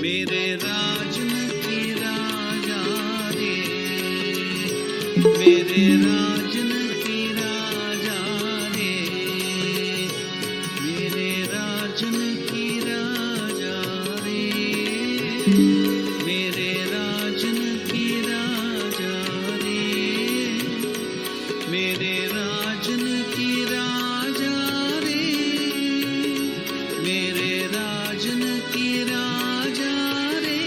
मेरे राजन की राजा रे, मेरे राजन की राजा रे, मेरे राजन की राजा रे, मेरे राजन की राजा रे, मेरे राजन की राजा रे, मेरे राजन की राजा रे।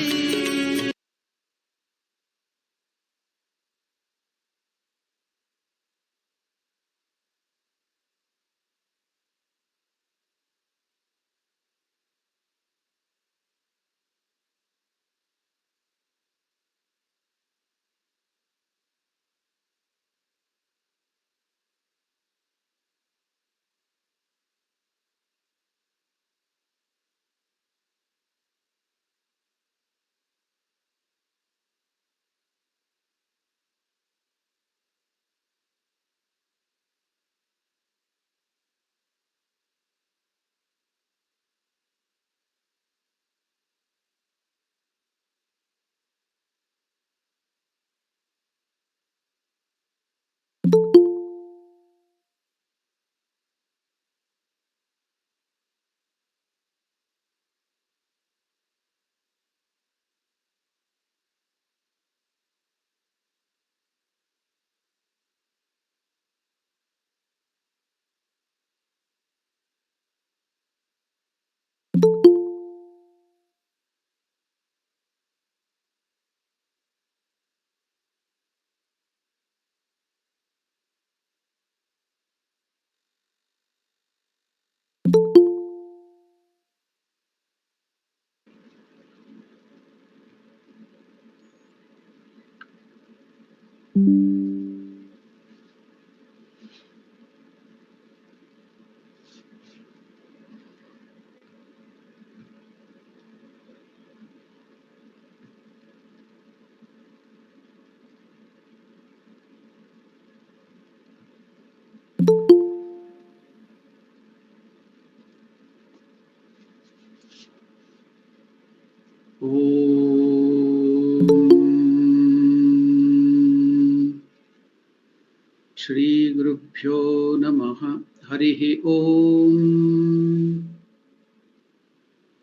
श्री गुरुभ्यो नमः। हरिः ओम।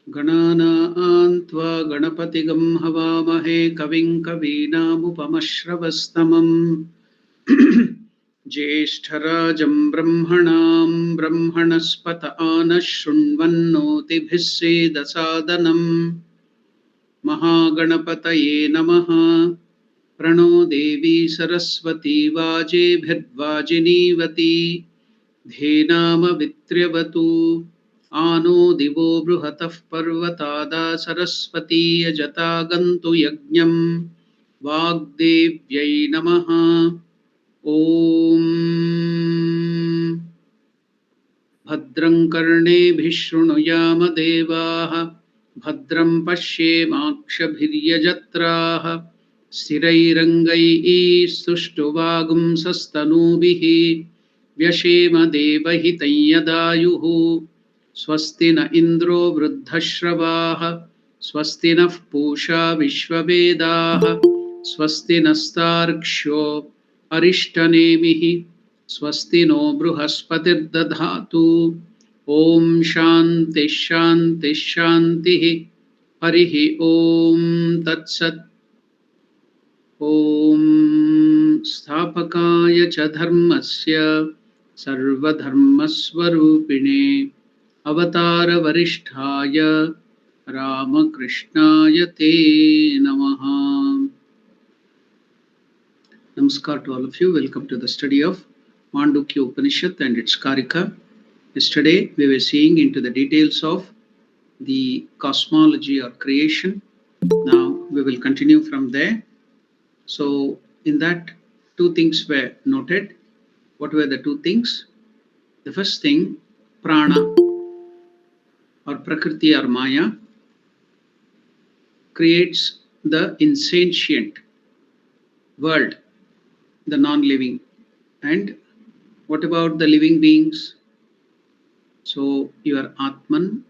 गणानां त्वा गणपतिगं हवामहे कविं कवीनामुपमश्रवस्तमम् ज्येष्ठराजं ब्रह्मणां ब्रह्मणस्पत आनः शृण्वन्नोतिभिः सेदसादनम्। महागणपतये नमः। प्रणो देवी सरस्वती वाजेभिर्वाजिनीवती धेनामवित्र्यवतु। आनो दिवो बृहतः पर्वतादा सरस्वती यजता गन्तु यज्ञम्। वाग्देव्यै नमः। ॐ भद्रं कर्णेभिः शृणुयाम देवाः, भद्रं पश्येमाक्षभिर्यजत्राः। स्थिरैरङ्गैः सुष्ठुवागुंसस्तनूभिः व्यशेम देवहितं यदायुः। स्वस्ति न इन्द्रो वृद्धश्रवाः, स्वस्ति नः पूषा विश्ववेदाः, स्वस्ति नस्तार्क्ष्यो अरिष्टनेमिः, स्वस्ति नो बृहस्पतिर्दधातु। ॐ शान्तिः शान्तिः शान्तिः। हरिः ॐ तत्सत्। ॐ स्थापकाय च धर्मस्य सर्वधर्मस्वरूपिणे अवतारवरिष्ठाय रामकृष्णाय ते नमः। Namaskar to all of you. Welcome to the study of Māṇḍūkya Upanishad and its Karika. Yesterday we were seeing into the details of the cosmology or creation. Now we will continue from there. So in that, two things were noted. What were the two things? The first thing, prana or prakriti or maya creates the insentient world, the non-living. And what about the living beings? So your Atman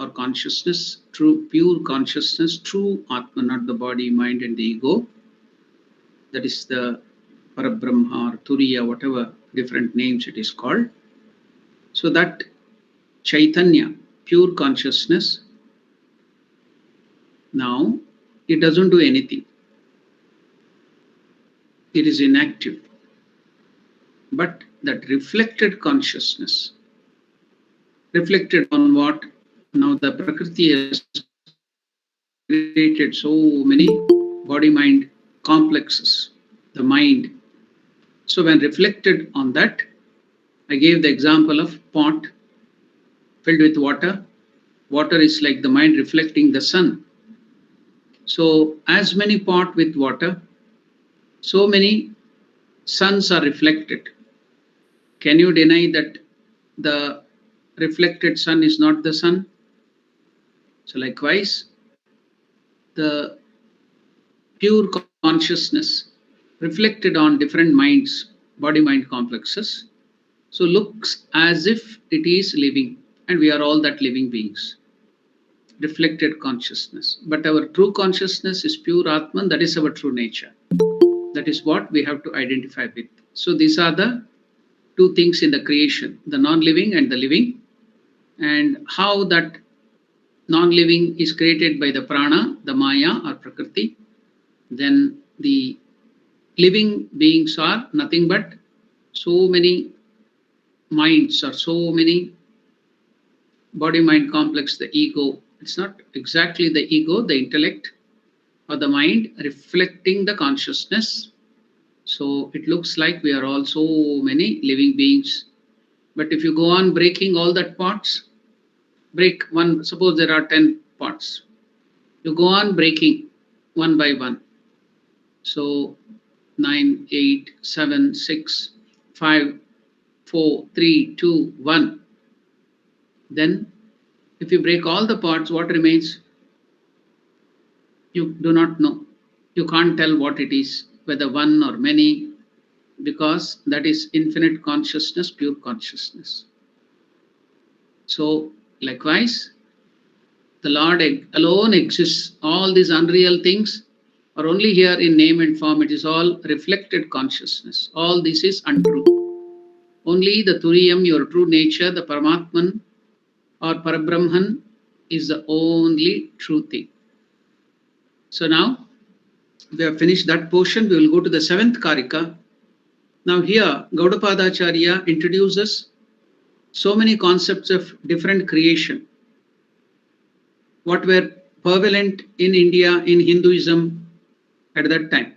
or consciousness, true pure consciousness, true Atman, not the body, mind and the ego. That is the Parabrahma or Turiya, whatever different names it is called. So that Chaitanya, pure consciousness, now it doesn't do anything. It is inactive. But that reflected consciousness, reflected on what? Now the Prakriti has created so many body-mind complexes, the mind. So when reflected on that, I gave the example of pot filled with water. Water is like the mind reflecting the sun. So as many pot with water, so many suns are reflected. Can you deny that the reflected sun is not the sun? So likewise, the pure consciousness reflected on different minds, body-mind complexes, so looks as if it is living, and we are all that living beings. Reflected consciousness. But our true consciousness is pure Atman, that is our true nature. That is what we have to identify with. So these are the two things in the creation, the non-living and the living, and how that non-living is created by the prana, the maya or prakriti. Then the living beings are nothing but so many minds or so many body-mind complex, the ego. It's not exactly the ego, the intellect or the mind reflecting the consciousness. So it looks like we are all so many living beings. But if you go on breaking all that parts, break one, suppose there are 10 parts. You go on breaking one by one. So 9, 8, 7, 6, 5, 4, 3, 2, 1. Then if you break all the parts, what remains? You do not know. You can't tell what it is, whether one or many, because that is infinite consciousness, pure consciousness. So likewise, the Lord alone exists. All these unreal things are only here in name and form. It is all reflected consciousness. All this is untrue. Only the Turiyam, your true nature, the Paramatman or Parabrahman, is the only true thing. So now we have finished that portion. We will go to the 7th Karika. Now here Gaudapadacharya introduces so many concepts of different creation, what were prevalent in India, in Hinduism at that time,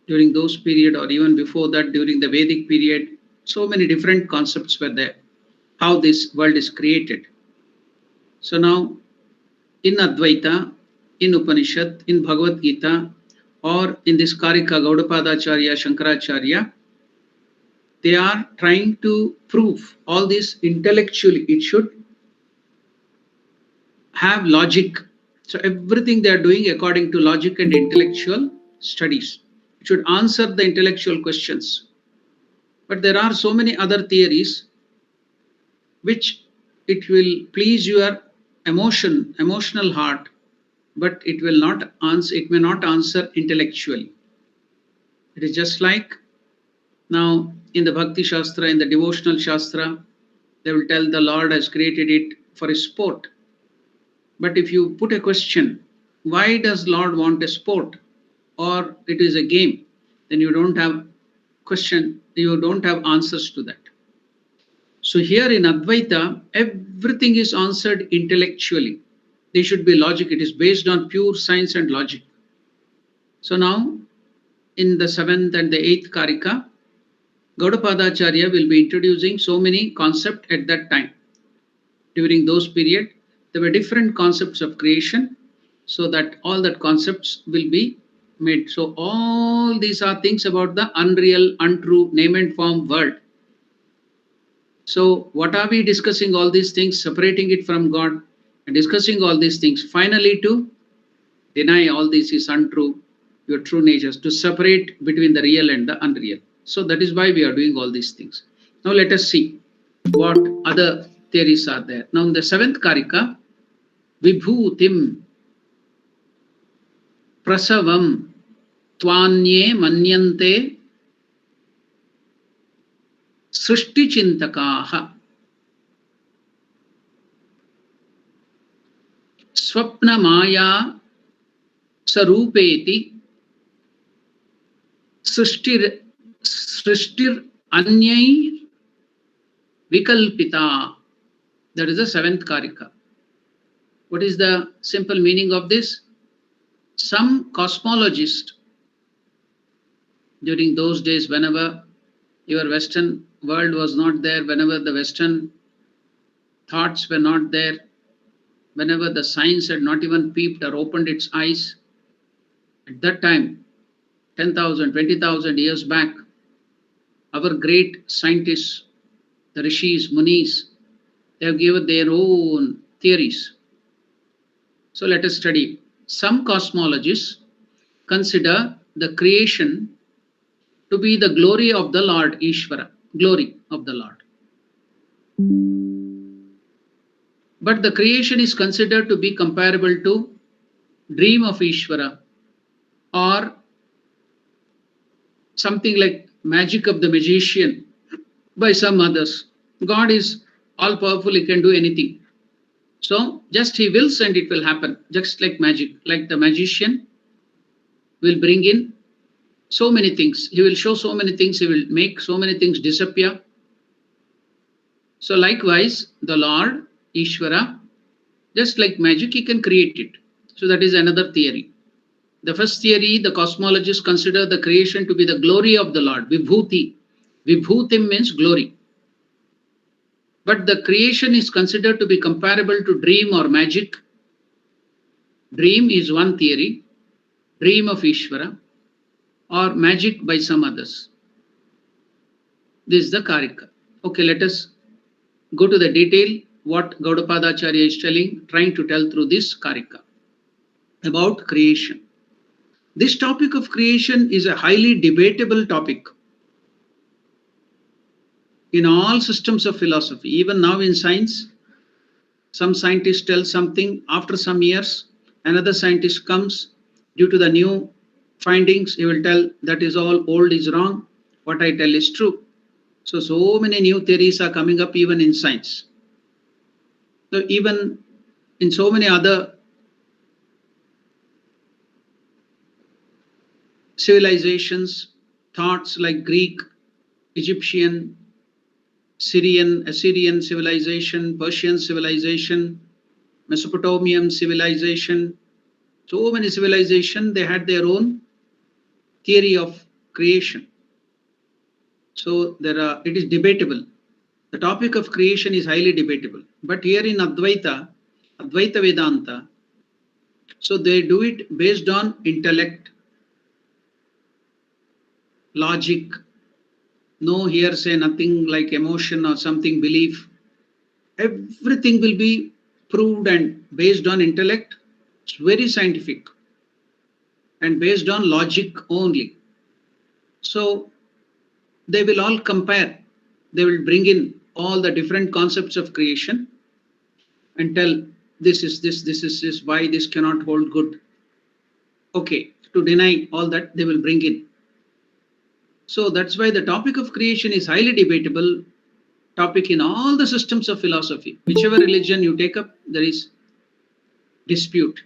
during those period, or even before that, during the Vedic period. So many different concepts were there, how this world is created. So now in Advaita, in Upanishad, in Bhagavad-Gita, or in this Karika, Gaudapadacharya, Shankaracharya, they are trying to prove all this intellectually. It should have logic. So everything they are doing according to logic and intellectual studies. It should answer the intellectual questions. But there are so many other theories which it will please your emotional heart, but it will not answer, it may not answer intellectually. It is just like now in the Bhakti Shastra, in the devotional Shastra, they will tell the Lord has created it for a sport. But if you put a question, why does Lord want a sport, or it is a game, then you don't have question, you don't have answers to that. So here in Advaita, everything is answered intellectually. There should be logic. It is based on pure science and logic. So now in the 7th and the 8th Karika, Gaudapadacharya will be introducing so many concepts at that time. During those period, there were different concepts of creation, so that all that concepts will be made. So all these are things about the unreal, untrue, name and form world. So what are we discussing all these things, separating it from God and discussing all these things, finally to deny all this is untrue, your true natures, to separate between the real and the unreal. So that is why we are doing all these things. Now let us see what other theories are there. Now in the 7th Karika, Vibhutim Prasavam Tvanye Manyante Srishti Chintakaha Swapna Maya Sarupeti Srishtir Anyai Vikalpita. That is the 7th Karika. What is the simple meaning of this? Some cosmologist during those days, whenever your Western world was not there, whenever the Western thoughts were not there, whenever the science had not even peeped or opened its eyes, at that time, 10,000, 20,000 years back, our great scientists, the rishis, munis, they have given their own theories. So let us study. Some cosmologists consider the creation to be the glory of the Lord Ishvara, glory of the Lord. But the creation is considered to be comparable to dream of Ishvara or something like magic of the magician by some others. God is all powerful, he can do anything. So just he wills and it will happen, just like magic. Like the magician will bring in so many things. He will show so many things, he will make so many things disappear. So likewise, the Lord, Ishvara, just like magic, he can create it. So that is another theory. The first theory, the cosmologists consider the creation to be the glory of the Lord, Vibhuti. Vibhutim means glory. But the creation is considered to be comparable to dream or magic. Dream is one theory, dream of Ishvara, or magic by some others. This is the Karika. Okay, let us go to the detail, what Gaudapadacharya is trying to tell through this Karika about creation. This topic of creation is a highly debatable topic in all systems of philosophy. Even now in science, some scientist tells something, after some years, another scientist comes, due to the new findings, he will tell that is all old is wrong, what I tell is true. So many new theories are coming up even in science. So even in so many other civilizations, thoughts like Greek, Egyptian, Syrian, Assyrian civilization, Persian civilization, Mesopotamian civilization, so many civilizations, they had their own theory of creation. So it is debatable. The topic of creation is highly debatable. But here in Advaita Vedanta, so they do it based on intellect, logic, no hearsay, nothing like emotion or something, belief. Everything will be proved and based on intellect. It's very scientific and based on logic only. So they will all compare. They will bring in all the different concepts of creation and tell this is this, why this cannot hold good. Okay, to deny all that, they will bring in. So that's why the topic of creation is highly debatable topic in all the systems of philosophy. Whichever religion you take up, there is dispute.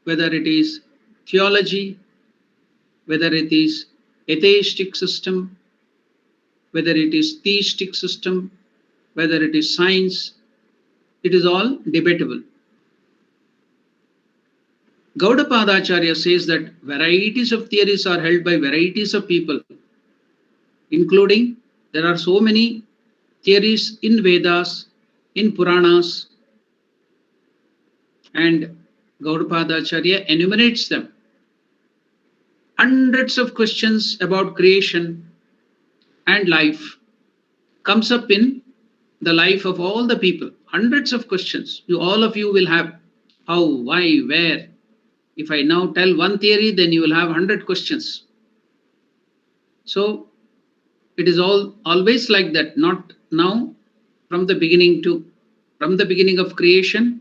Whether it is theology, whether it is atheistic system, whether it is theistic system, whether it is science, it is all debatable. Gaudapadacharya says that varieties of theories are held by varieties of people, including there are so many theories in Vedas, in Puranas, and Gaudapadacharya enumerates them. Hundreds of questions about creation and life comes up in the life of all the people. Hundreds of questions. All of you will have how, why, where. If I now tell one theory, then you will have 100 questions. So it is always like that, not now. from the beginning of creation,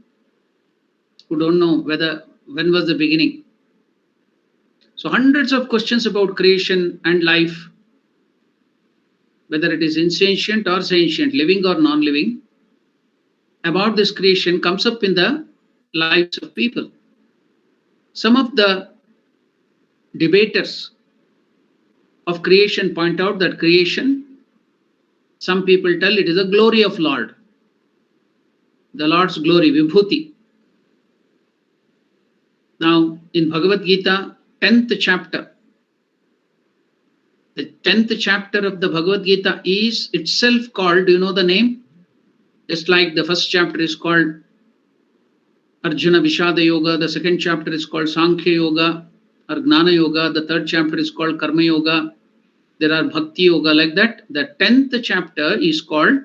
who don't know when was the beginning. So hundreds of questions about creation and life, whether it is insentient or sentient, living or non-living, about this creation comes up in the lives of people. Some of the debaters of creation point out that creation, some people tell it is a glory of Lord, the Lord's glory, Vibhuti. Now in Bhagavad-Gita, 10th chapter, the 10th chapter of the Bhagavad-Gita is itself called, do you know the name? Just like the first chapter is called Arjuna Vishada Yoga, the second chapter is called Sankhya Yoga or Gnana Yoga, the third chapter is called Karma Yoga, there are Bhakti Yoga, like that. The 10th chapter is called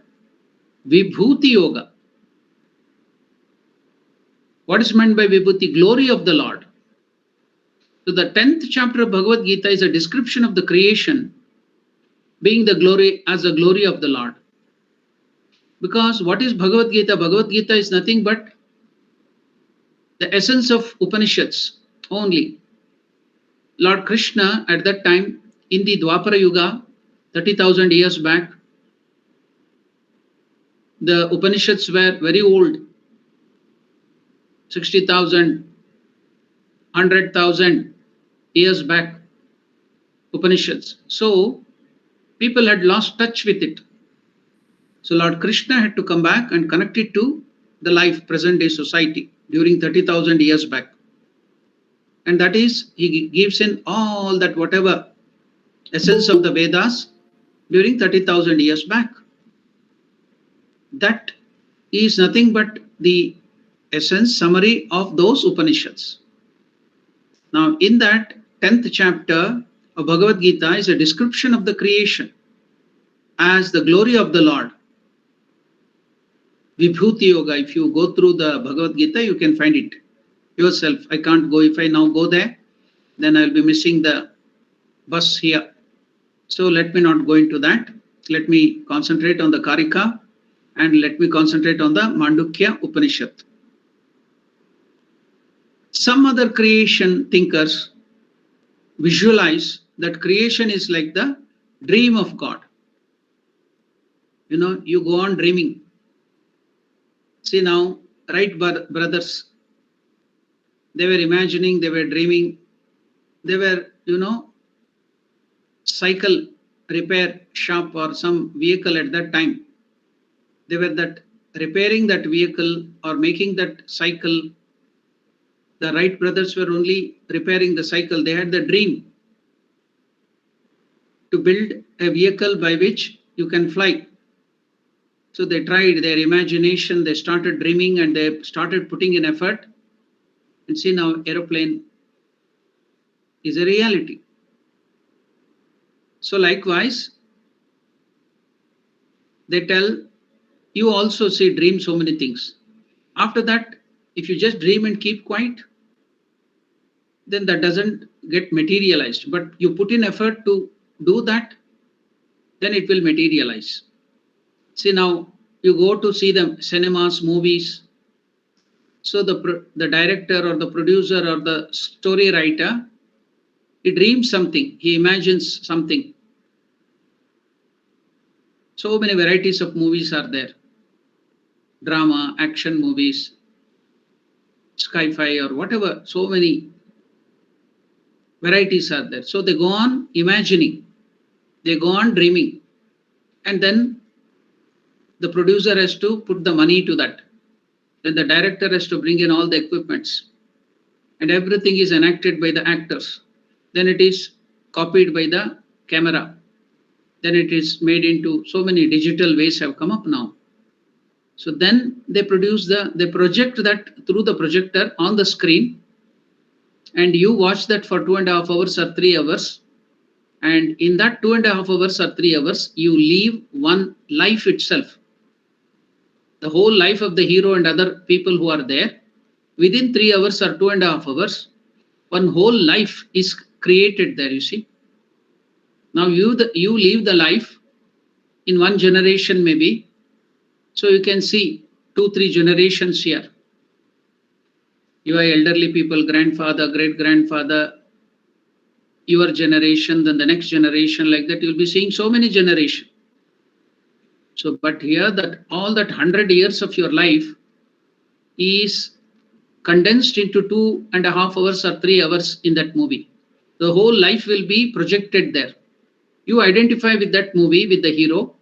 Vibhuti Yoga. What is meant by Vibhuti? Glory of the Lord. So the 10th chapter of Bhagavad Gita is a description of the creation being the glory as the glory of the Lord. Because what is Bhagavad Gita? Bhagavad Gita is nothing but the essence of Upanishads only. Lord Krishna at that time in the Dwapara Yuga, 30,000 years back, the Upanishads were very old, 60,000, 100,000 years back, Upanishads. So people had lost touch with it. So Lord Krishna had to come back and connect it to the life, present day society during 30,000 years back. And that is, he gives in all that whatever essence of the Vedas during 30,000 years back. That is nothing but the essence, summary of those Upanishads. Now in that 10th chapter of Bhagavad Gita is a description of the creation as the glory of the Lord. Vibhuti Yoga, if you go through the Bhagavad Gita, you can find it yourself. I can't go. If I now go there, then I'll be missing the bus here. So let me not go into that. Let me concentrate on the Karika and let me concentrate on the Mandukya Upanishad. Some other creation thinkers visualize that creation is like the dream of God. You know, you go on dreaming. See now, Wright brothers, they were imagining, they were dreaming, they were, cycle repair shop or some vehicle at that time. They were repairing that vehicle or making that cycle. The Wright brothers were only repairing the cycle. They had the dream to build a vehicle by which you can fly. So they tried their imagination, they started dreaming and they started putting in effort. And see now, aeroplane is a reality. So likewise, they tell you also see dream so many things. After that, if you just dream and keep quiet, then that doesn't get materialized. But you put in effort to do that, then it will materialize. See now, you go to see the cinemas, movies. So the director or the producer or the story writer, he dreams something, he imagines something. So many varieties of movies are there. Drama, action movies, sci-fi or whatever, so many varieties are there. So they go on imagining, they go on dreaming, and then the producer has to put the money to that. Then the director has to bring in all the equipments, and everything is enacted by the actors. Then it is copied by the camera. Then it is made into so many digital ways have come up now. So then they project that through the projector on the screen, and you watch that for 2.5 hours or 3 hours. And in that 2.5 hours or 3 hours, you live one life itself. The whole life of the hero and other people who are there, within 3 hours or 2.5 hours, one whole life is created there, you see. Now you live the life in one generation maybe, So you can see 2-3 generations here. Your elderly people, grandfather, great-grandfather, your generation, then the next generation, like that, you'll be seeing so many generations. So, but here that all that 100 years of your life is condensed into 2.5 hours or 3 hours in that movie. The whole life will be projected there. You identify with that movie, with the hero,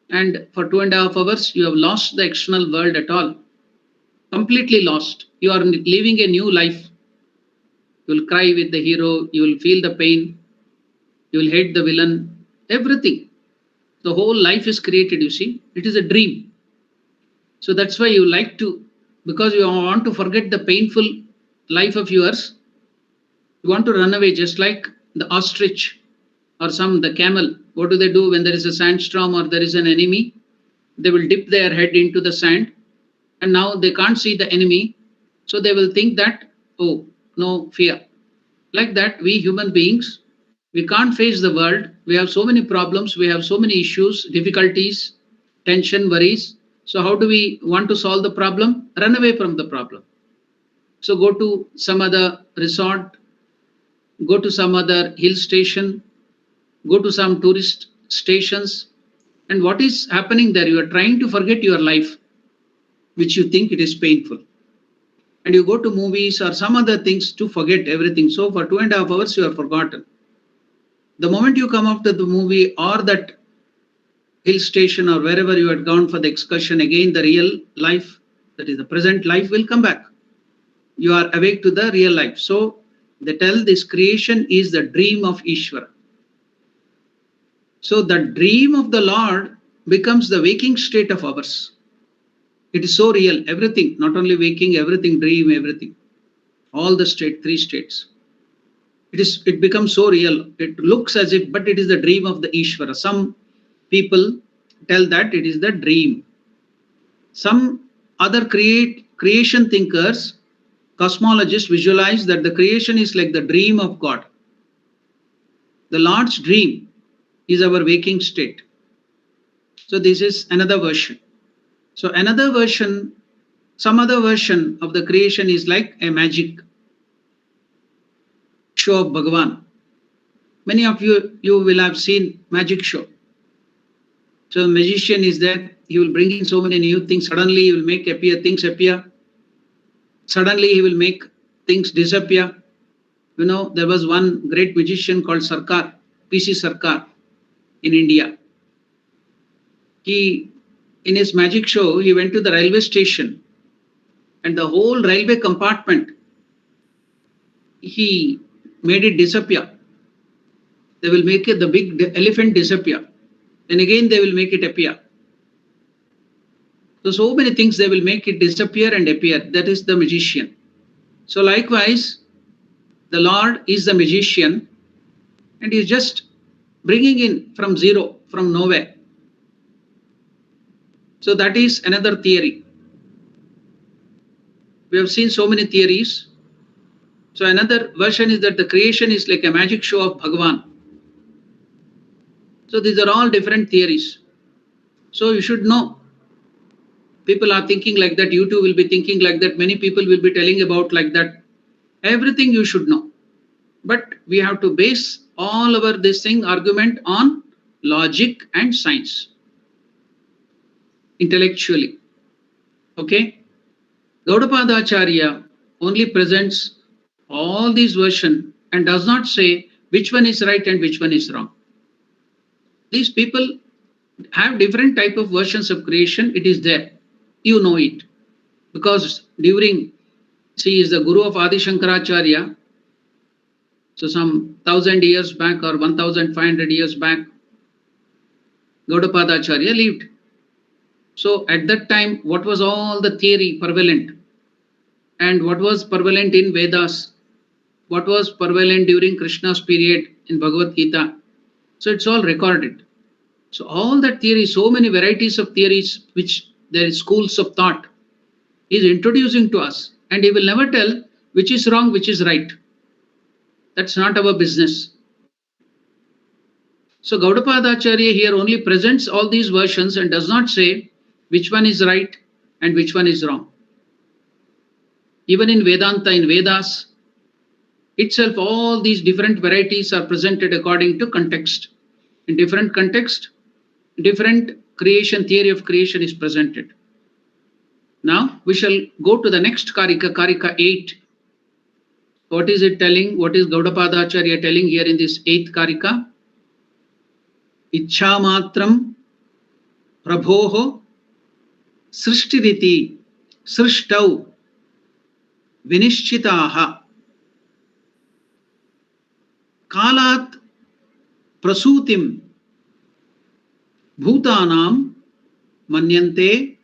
and for 2.5 hours, you have lost the external world at all. Completely lost. You are living a new life. You will cry with the hero, you will feel the pain, you will hate the villain, everything. The whole life is created, you see. It is a dream. So that's why you like to, because you want to forget the painful life of yours, you want to run away, just like the ostrich or the camel. What do they do when there is a sandstorm or there is an enemy? They will dip their head into the sand, and now they can't see the enemy. So they will think that, oh, no fear. Like that, we human beings, we can't face the world. We have so many problems, we have so many issues, difficulties, tension, worries. So how do we want to solve the problem? Run away from the problem. So go to some other resort, go to some other hill station, go to some tourist stations. And what is happening there? You are trying to forget your life, which you think it is painful. And you go to movies or some other things to forget everything. So for 2.5 hours, you are forgotten. The moment you come after the movie or that hill station or wherever you had gone for the excursion, again the real life, that is the present life, will come back. You are awake to the real life. So they tell this creation is the dream of Ishvara. So the dream of the Lord becomes the waking state of ours. It is so real, everything, not only waking, everything, dream, everything. All the 3 states. It becomes so real. It looks as if, but it is the dream of the Ishvara. Some people tell that it is the dream. Some other creation thinkers, cosmologists, visualize that the creation is like the dream of God. The Lord's dream is our waking state. So this is another version. So another version, some other version of the creation is like a magic show of Bhagavan. Many of you will have seen magic show. So the magician is there, he will bring in so many new things. Suddenly he will make things appear. Suddenly he will make things disappear. You know, there was one great magician called Sarkar, PC Sarkar in India. In his magic show, he went to the railway station and the whole railway compartment, he made it disappear. They will make the big elephant disappear. Then again they will make it appear. So many things they will make it disappear and appear. That is the magician. So likewise, the Lord is the magician and he is just bringing in from zero, from nowhere. So that is another theory. We have seen so many theories. So another version is that the creation is like a magic show of Bhagavan. So these are all different theories. So you should know. People are thinking like that. You too will be thinking like that. Many people will be telling about like that. Everything you should know. But we have to base all our argument on logic and science. Intellectually. Okay? Gaudapadacharya only presents all these versions and does not say which one is right and which one is wrong. These people have different type of versions of creation. It is there. You know it. Because he is the guru of Adi Shankaracharya. So some 1000 years back or 1500 years back, Gaudapadacharya lived. So at that time, what was all the theory prevalent? And what was prevalent in Vedas? What was prevalent during Krishna's period in Bhagavad-Gita? So it's all recorded. So all that theory, so many varieties of theories, which there is schools of thought, is introducing to us. And he will never tell which is wrong, which is right. That's not our business. So Gaudapadacharya here only presents all these versions and does not say which one is right and which one is wrong. Even in Vedanta, in Vedas itself, all these different varieties are presented according to context. In different context, different creation, theory of creation is presented. Now we shall go to the next Karika, Karika 8. What is it telling? What is Gaudapadacharya telling here in this 8th Karika? Ichha matram prabhoho srishtiriti srishtau vinishchitaha kalat prasutim bhutanam manyante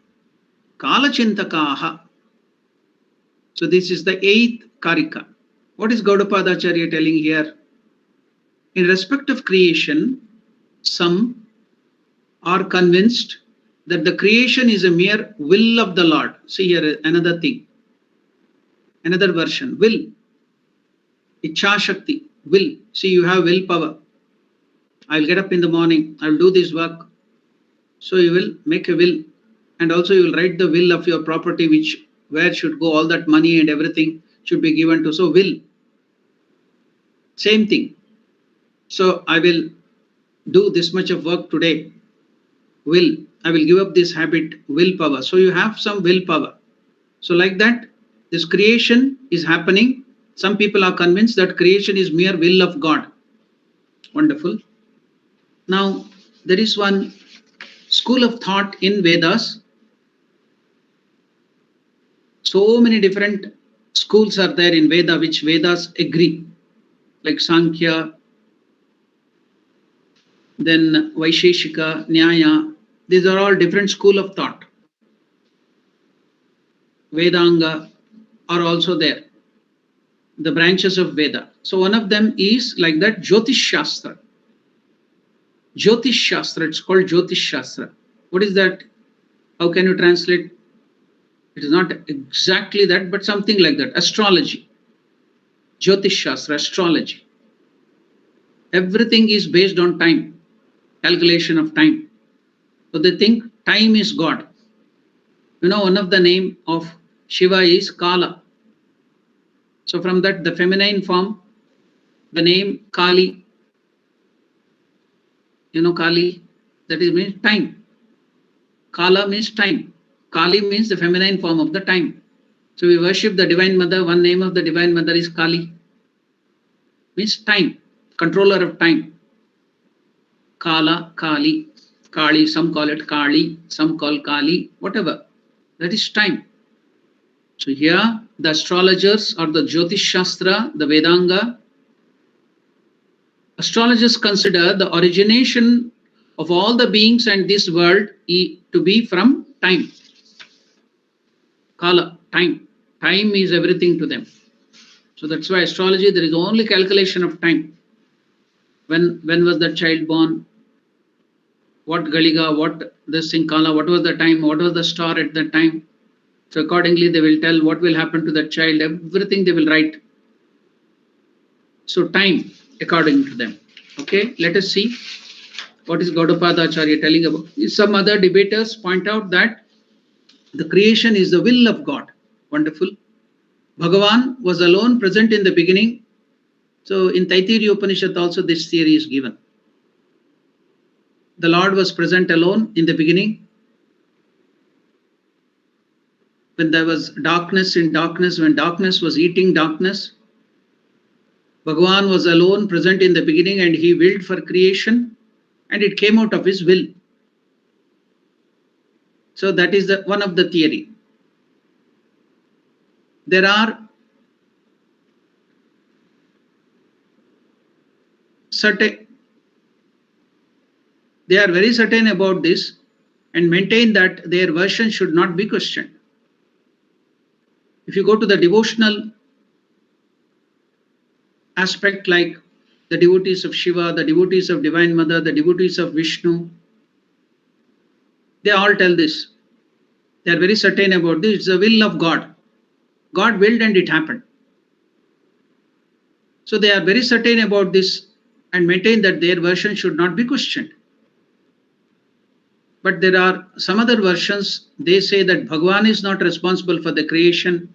kalachintakaha. So this is the 8th Karika. What is Gaudapadacharya telling here? In respect of creation, some are convinced that the creation is a mere will of the Lord. See here another thing, another version, will. Ichha Shakti, will. See, you have willpower. I'll get up in the morning, I'll do this work. So you will make a will, and also you will write the will of your property, where should go all that money and everything should be given to. So will, same thing. So I will do this much of work today, will. I will give up this habit, willpower. So you have some willpower. So like that, this creation is happening. Some people are convinced that creation is mere will of God. Wonderful. Now there is one school of thought in Vedas. So many different schools are there in Veda, which Vedas agree, like Sankhya, then Vaisheshika, Nyaya. These are all different school of thought. Vedanga are also there, the branches of Veda. So one of them is like that, Jyotish Shastra. Jyotish Shastra, it's called Jyotish Shastra. What is that? How can you translate? It is not exactly that, but something like that. Astrology. Jyotish Shastra, astrology. Everything is based on time, calculation of time. So they think time is God. You know, one of the name of Shiva is Kala. So from that, the feminine form, the name Kali. You know Kali, that is means time. Kala means time. Kali means the feminine form of the time. So we worship the Divine Mother. One name of the Divine Mother is Kali. Means time, controller of time. Kala, Kali, Kali, some call it Kali, some call Kali, whatever. That is time. So here the astrologers or the Jyotish Shastra, the Vedanga, astrologers consider the origination of all the beings and this world to be from time. Kala, time. Time is everything to them. So that's why astrology, there is only calculation of time. When was that child born? What Galiga, what this thing Kala, what was the time, what was the star at that time? So accordingly they will tell what will happen to that child, everything they will write. So time according to them. Okay, let us see what is Gaudapadacharya telling about. Some other debaters point out that the creation is the will of God. Wonderful. Bhagavan was alone present in the beginning. So in Taittiriya Upanishad also this theory is given. The Lord was present alone in the beginning. When there was darkness in darkness, when darkness was eating darkness, Bhagavan was alone present in the beginning and he willed for creation and it came out of his will. So that is one of the theory. There are certain, they are very certain about this and maintain that their version should not be questioned. If you go to the devotional aspect, like the devotees of Shiva, the devotees of Divine Mother, the devotees of Vishnu, they all tell this. They are very certain about this. It's the will of God. God willed and it happened. So they are very certain about this and maintain that their version should not be questioned. But there are some other versions, they say that Bhagavan is not responsible for the creation,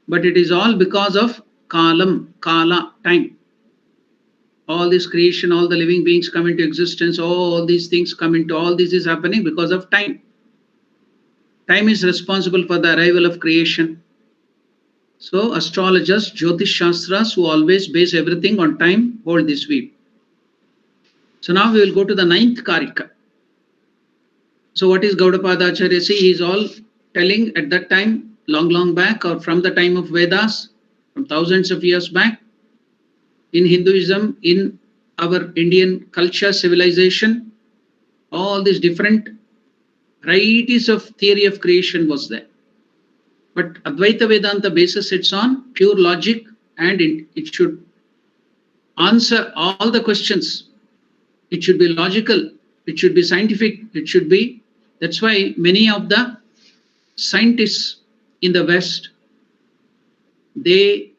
but it is all because of kalam, kala, time. All this creation, all the living beings come into existence, all these things come into, all this is happening because of time. Time is responsible for the arrival of creation. So astrologers, Jyotish Shastras, who always base everything on time, hold this view. So now we will go to the 9th Karika. So what is Gaudapadacharya? See, he is all telling at that time, long back, or from the time of Vedas, from thousands of years back, in Hinduism, in our Indian culture, civilization, all these different varieties of theory of creation was there. But Advaita Vedanta bases it on pure logic, and it should answer all the questions. It should be logical, it should be scientific, it should be, that's why many of the scientists in the West, they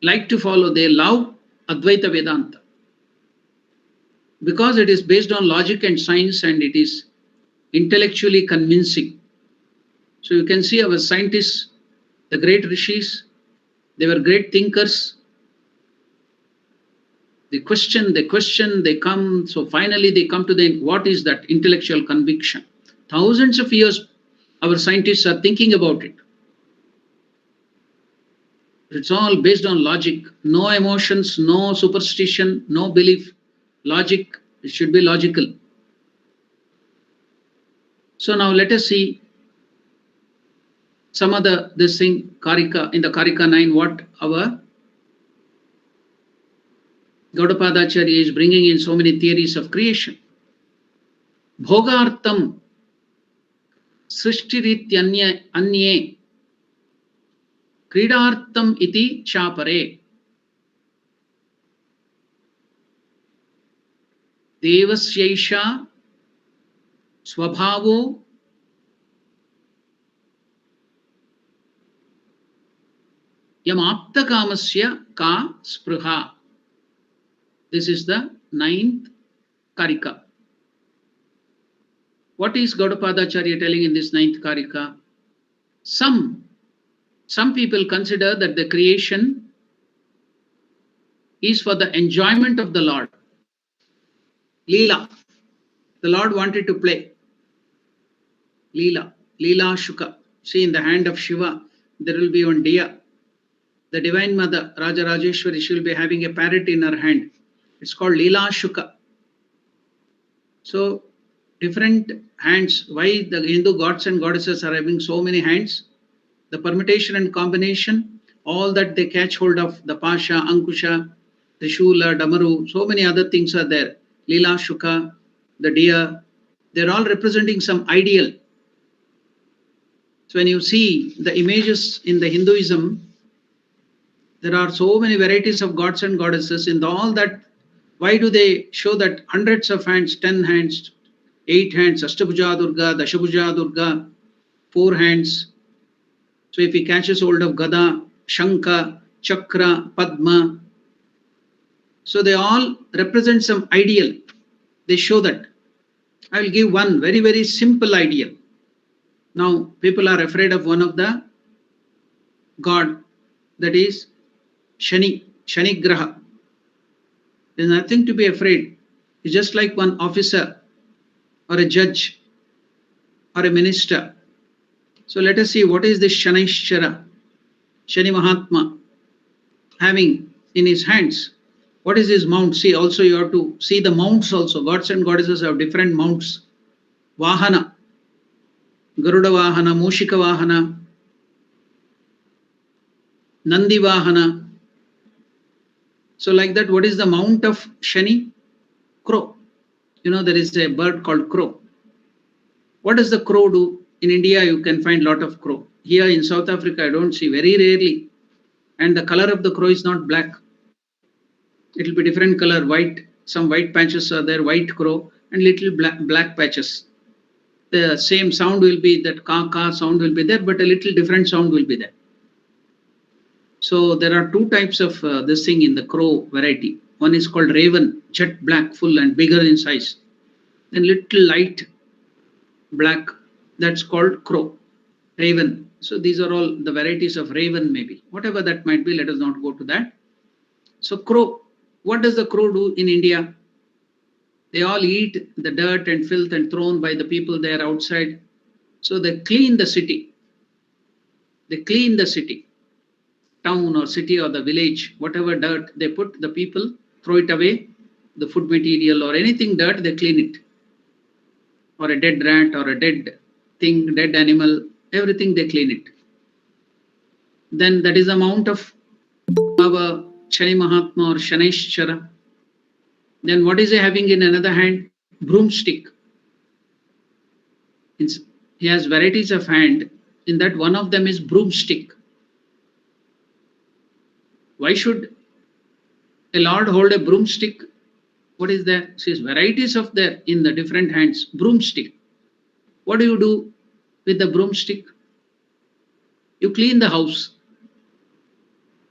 like to follow, they love Advaita Vedanta because it is based on logic and science and it is intellectually convincing. So you can see our scientists, the great rishis, they were great thinkers. They question, they come, so finally they come to the, what is that intellectual conviction? Thousands of years our scientists are thinking about it. It's all based on logic, no emotions, no superstition, no belief. Logic, it should be logical. So now let us see some other, this thing, Karika, in the Karika 9, what our Gaudapadacharya is bringing in so many theories of creation. Bhogartam srishtiritya anye kridartam iti chapare devasyaisha swabhavo yamaptakamasya ka spruha. This is the 9th Karika. What is Gaudapadacharya telling in this 9th Karika? Some people consider that the creation is for the enjoyment of the Lord. Leela. The Lord wanted to play. Leela. Leela Shuka. See, in the hand of Shiva, there will be one diya. The Divine Mother, Raja Rajeshwari, she will be having a parrot in her hand. It's called Leela Shuka. So, different hands. Why the Hindu gods and goddesses are having so many hands? The permutation and combination, all that they catch hold of, the Pasha, Ankusha, Trishula, Damaru, so many other things are there. Leela Shuka, the deer, they're all representing some ideal. So when you see the images in the Hinduism, there are so many varieties of gods and goddesses in all that. Why do they show that hundreds of hands, 10 hands, 8 hands, Ashtabhuja Durga, Dashabhuja Durga, 4 hands. So if he catches hold of Gada, Shanka, Chakra, Padma, so they all represent some ideal. They show that. I will give one very, very simple ideal. Now people are afraid of one of the god, that is Shani, Shani Graha. There is nothing to be afraid. It's just like one officer or a judge or a minister. So let us see what is this Shanishchara, Shani Mahatma having in his hands. What is his mount? See, also you have to see the mounts also. Gods and goddesses have different mounts. Vahana, Garuda Vahana, Mushika Vahana, Nandi Vahana. So like that, what is the mount of Shani? Crow. You know, there is a bird called crow. What does the crow do? In India, you can find a lot of crow. Here in South Africa, I don't see, very rarely. And the color of the crow is not black. It will be different color, white. Some white patches are there, white crow, and little black patches. The same sound will be, that ka sound will be there, but a little different sound will be there. So there are 2 types of this thing in the crow variety. One is called raven, jet black, full and bigger in size. and little light black, that's called crow, raven. So these are all the varieties of raven, maybe. Whatever that might be, let us not go to that. So crow, what does the crow do in India? They all eat the dirt and filth and thrown by the people there outside. So they clean the city. They clean the city, town or city or the village, whatever dirt they put, the people throw it away, the food material or anything dirt, they clean it. Or a dead rat or a dead thing, dead animal, everything they clean it. Then that is the amount of our Shani Mahatma or Shaneshwara. Then what is he having in another hand? Broomstick. He has varieties of hand. In that one of them is broomstick. Why should a lord hold a broomstick? What is there? Says varieties of there in the different hands. Broomstick. What do you do with the broomstick? You clean the house.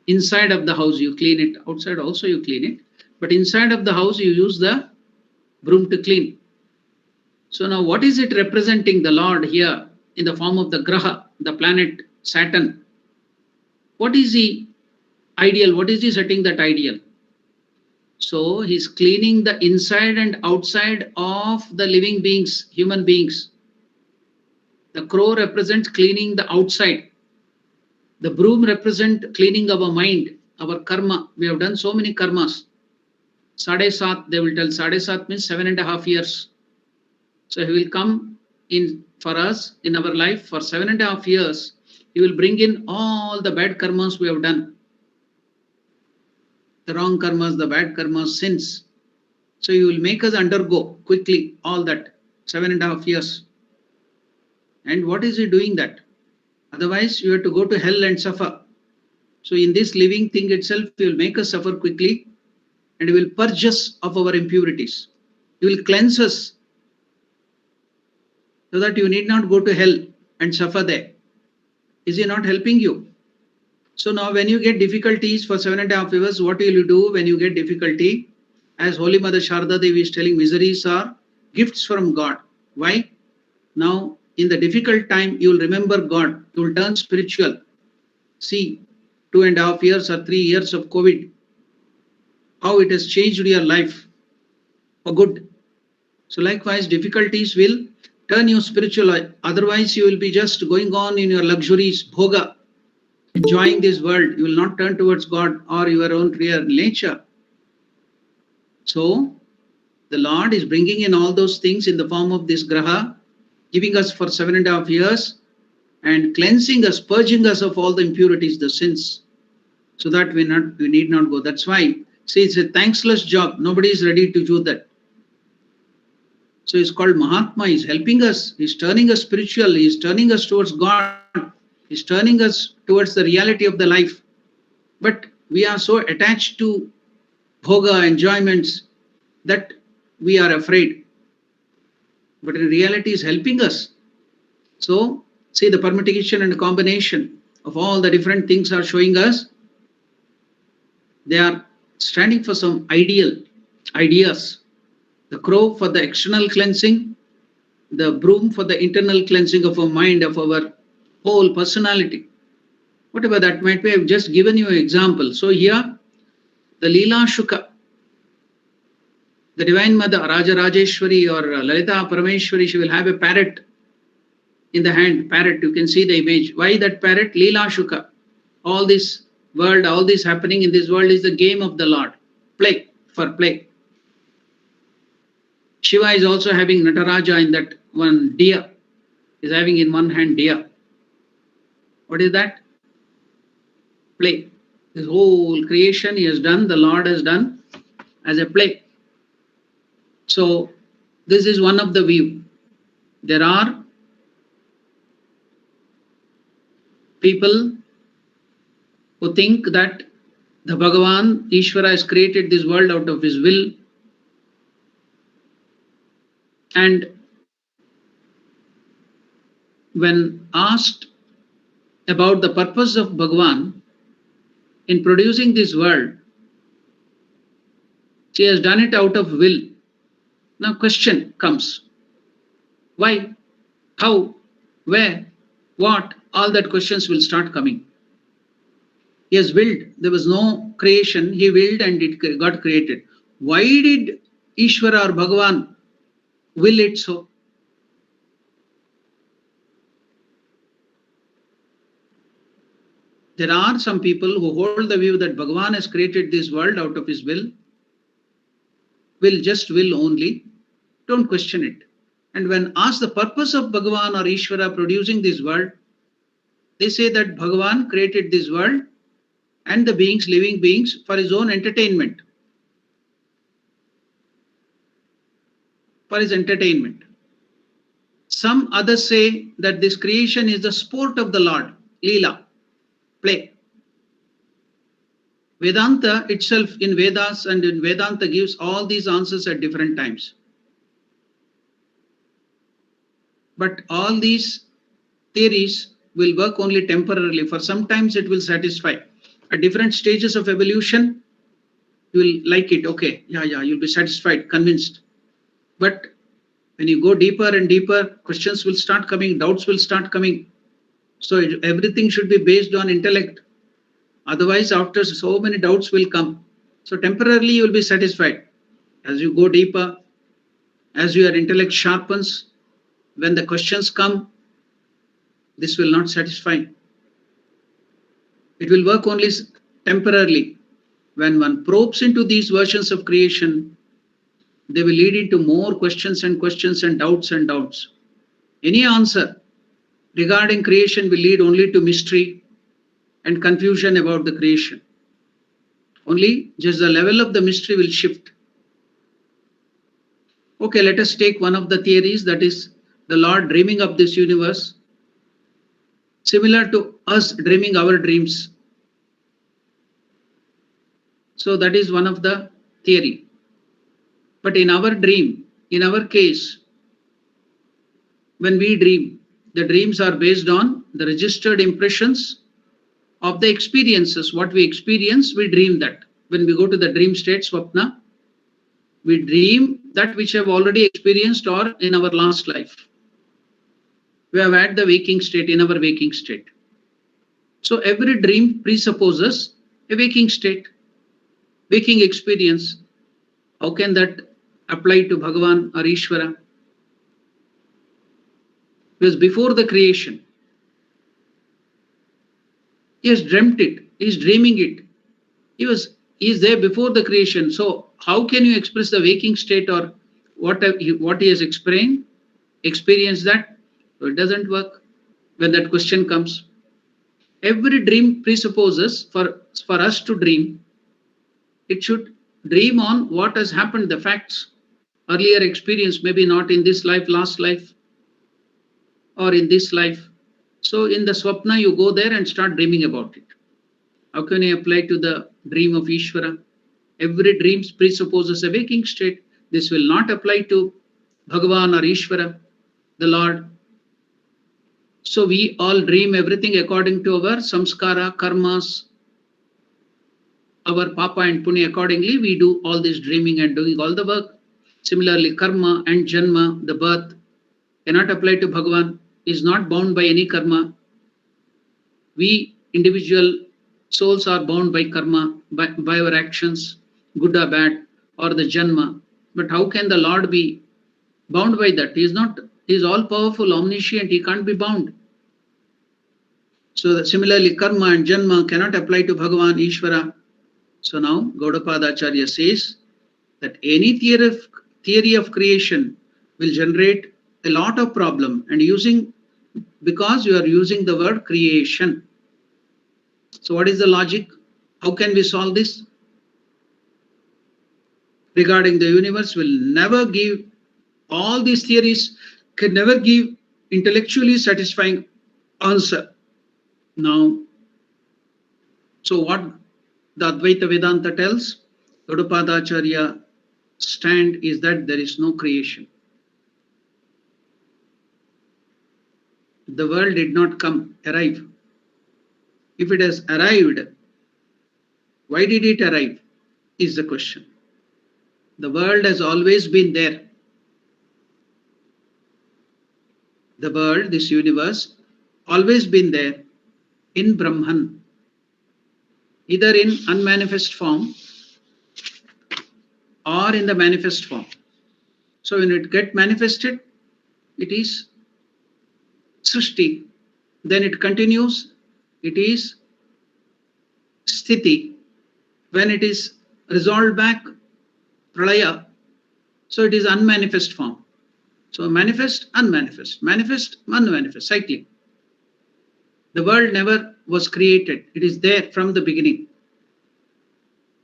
Inside of the house you clean it. Outside also you clean it. But inside of the house you use the broom to clean. So now what is it representing the Lord here in the form of the Graha, the planet Saturn? What is the ideal? What is he setting that ideal? So he's cleaning the inside and outside of the living beings, human beings. The crow represents cleaning the outside. The broom represents cleaning our mind, our karma. We have done so many karmas. Sade Sat, they will tell. Sade Sat means 7.5 years. So he will come in for us in our life for 7.5 years. He will bring in all the bad karmas we have done. The wrong karmas, the bad karmas, sins. So he will make us undergo quickly all that 7.5 years. And what is he doing that? Otherwise you have to go to hell and suffer. So in this living thing itself, he will make us suffer quickly and he will purge us of our impurities. He will cleanse us so that you need not go to hell and suffer there. Is he not helping you? So now when you get difficulties for 7.5 years, what will you do when you get difficulty? As Holy Mother Sharda Devi is telling, miseries are gifts from God. Why? Now in the difficult time, you will remember God. You will turn spiritual. See, 2.5 years or 3 years of COVID, how it has changed your life for good. So likewise, difficulties will turn you spiritual. Otherwise, you will be just going on in your luxuries, bhoga, enjoying this world. You will not turn towards God or your own real nature. So the Lord is bringing in all those things in the form of this graha, giving us for 7.5 years and cleansing us, purging us of all the impurities, the sins, so that we need not go. That's why, see, it's a thankless job. Nobody is ready to do that. So it's called Mahatma. He's helping us. He's turning us spiritual. He's turning us towards God. He's turning us towards the reality of the life. But we are so attached to bhoga, enjoyments, that we are afraid. But in reality, is helping us. So, see, the permutation and combination of all the different things are showing us. They are standing for some ideas. The crow for the external cleansing, the broom for the internal cleansing of our mind, of our whole personality. Whatever that might be, I've just given you an example. So here, the Leela Shuka, the Divine Mother, Raja Rajeshwari or Lalita Parameshwari, she will have a parrot in the hand. Parrot, you can see the image. Why that parrot? Leela Shuka. All this world, all this happening in this world is the game of the Lord. Play, for play. Shiva is also having Nataraja in that one deer. Is having in one hand deer. What is that? Play. This whole creation he has done, the Lord has done as a play. So this is one of the view. There are people who think that the Bhagavan, Ishvara, has created this world out of his will. And when asked about the purpose of Bhagavan in producing this world, she has done it out of will. Now question comes. Why? How? Where? What? All that questions will start coming. He has willed. There was no creation. He willed and it got created. Why did Ishvara or Bhagavan will it so? There are some people who hold the view that Bhagavan has created this world out of his will just will only. Don't question it. And when asked the purpose of Bhagavan or Ishvara producing this world, they say that Bhagavan created this world and the beings, living beings, for his own entertainment. For his entertainment. Some others say that this creation is the sport of the Lord, Leela, play. Vedanta itself in Vedas and in Vedanta gives all these answers at different times. But all these theories will work only temporarily. For sometimes it will satisfy. At different stages of evolution, you will like it. Okay, yeah, you'll be satisfied, convinced. But when you go deeper and deeper, questions will start coming, doubts will start coming. So everything should be based on intellect. Otherwise, after so many doubts will come. So temporarily you will be satisfied. As you go deeper, as your intellect sharpens, when the questions come, this will not satisfy. It will work only temporarily. When one probes into these versions of creation, they will lead into more questions and doubts and doubts. Any answer regarding creation will lead only to mystery and confusion about the creation. Only just the level of the mystery will shift. Okay, let us take one of the theories, that is the Lord dreaming up this universe, similar to us dreaming our dreams. So that is one of the theory. But in our dream, in our case, when we dream, the dreams are based on the registered impressions of the experiences. What we experience, we dream that. When we go to the dream state, swapna, we dream that which we have already experienced or in our last life. We have had the waking state, in our waking state. So every dream presupposes a waking state, waking experience. How can that apply to Bhagavan or Ishvara? Because before the creation, he has dreamt it, he is dreaming it. He is there before the creation. So how can you express the waking state or what he has experienced that? So it doesn't work when that question comes. Every dream presupposes for us to dream, it should dream on what has happened, the facts, earlier experience, maybe not in this life, last life, or in this life. So in the swapna, you go there and start dreaming about it. How can you apply to the dream of Ishvara? Every dream presupposes a waking state. This will not apply to Bhagavan or Ishvara, the Lord. So we all dream everything according to our samskara, karmas, our papa and punya. Accordingly, we do all this dreaming and doing all the work. Similarly, karma and janma, the birth, cannot apply to Bhagavan, is not bound by any karma. We individual souls are bound by karma, by our actions, good or bad, or the janma. But how can the Lord be bound by that? He is not. He is all powerful, omniscient. He can't be bound. So similarly, karma and janma cannot apply to Bhagavan, Ishvara. So now Gaudapadacharya says that any theory of creation will generate a lot of problem, and because you are using the word creation. So what is the logic? How can we solve this? Regarding the universe will never give, all these theories can never give intellectually satisfying answer. Now, so what the Advaita Vedanta tells, Gaudapadacharya stand is that there is no creation. The world did not arrive. If it has arrived, why did it arrive is the question. The world has always been there. The world, this universe, always been there in Brahman, either in unmanifest form or in the manifest form. So when it gets manifested, it is Srishti. Then it continues, it is Sthiti. When it is resolved back, Pralaya. So it is unmanifest form. So manifest, unmanifest, manifest, unmanifest, cycling. The world never was created. It is there from the beginning.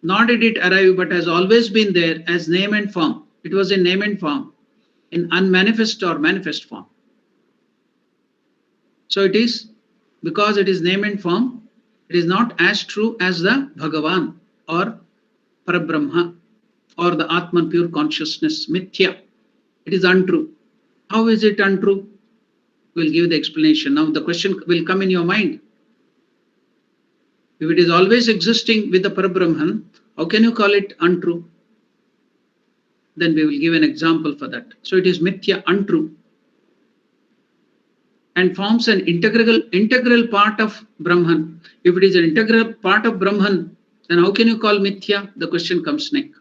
Nor did it arrive, but has always been there as name and form. It was in name and form, in unmanifest or manifest form. So it is, because it is name and form, it is not as true as the Bhagavan or Parabrahma or the Atman, pure consciousness, Mithya. It is untrue. How is it untrue? We'll give the explanation. Now the question will come in your mind. If it is always existing with the Parabrahman, how can you call it untrue? Then we will give an example for that. So it is Mithya, untrue, and forms an integral part of Brahman. If it is an integral part of Brahman, then how can you call Mithya? The question comes next.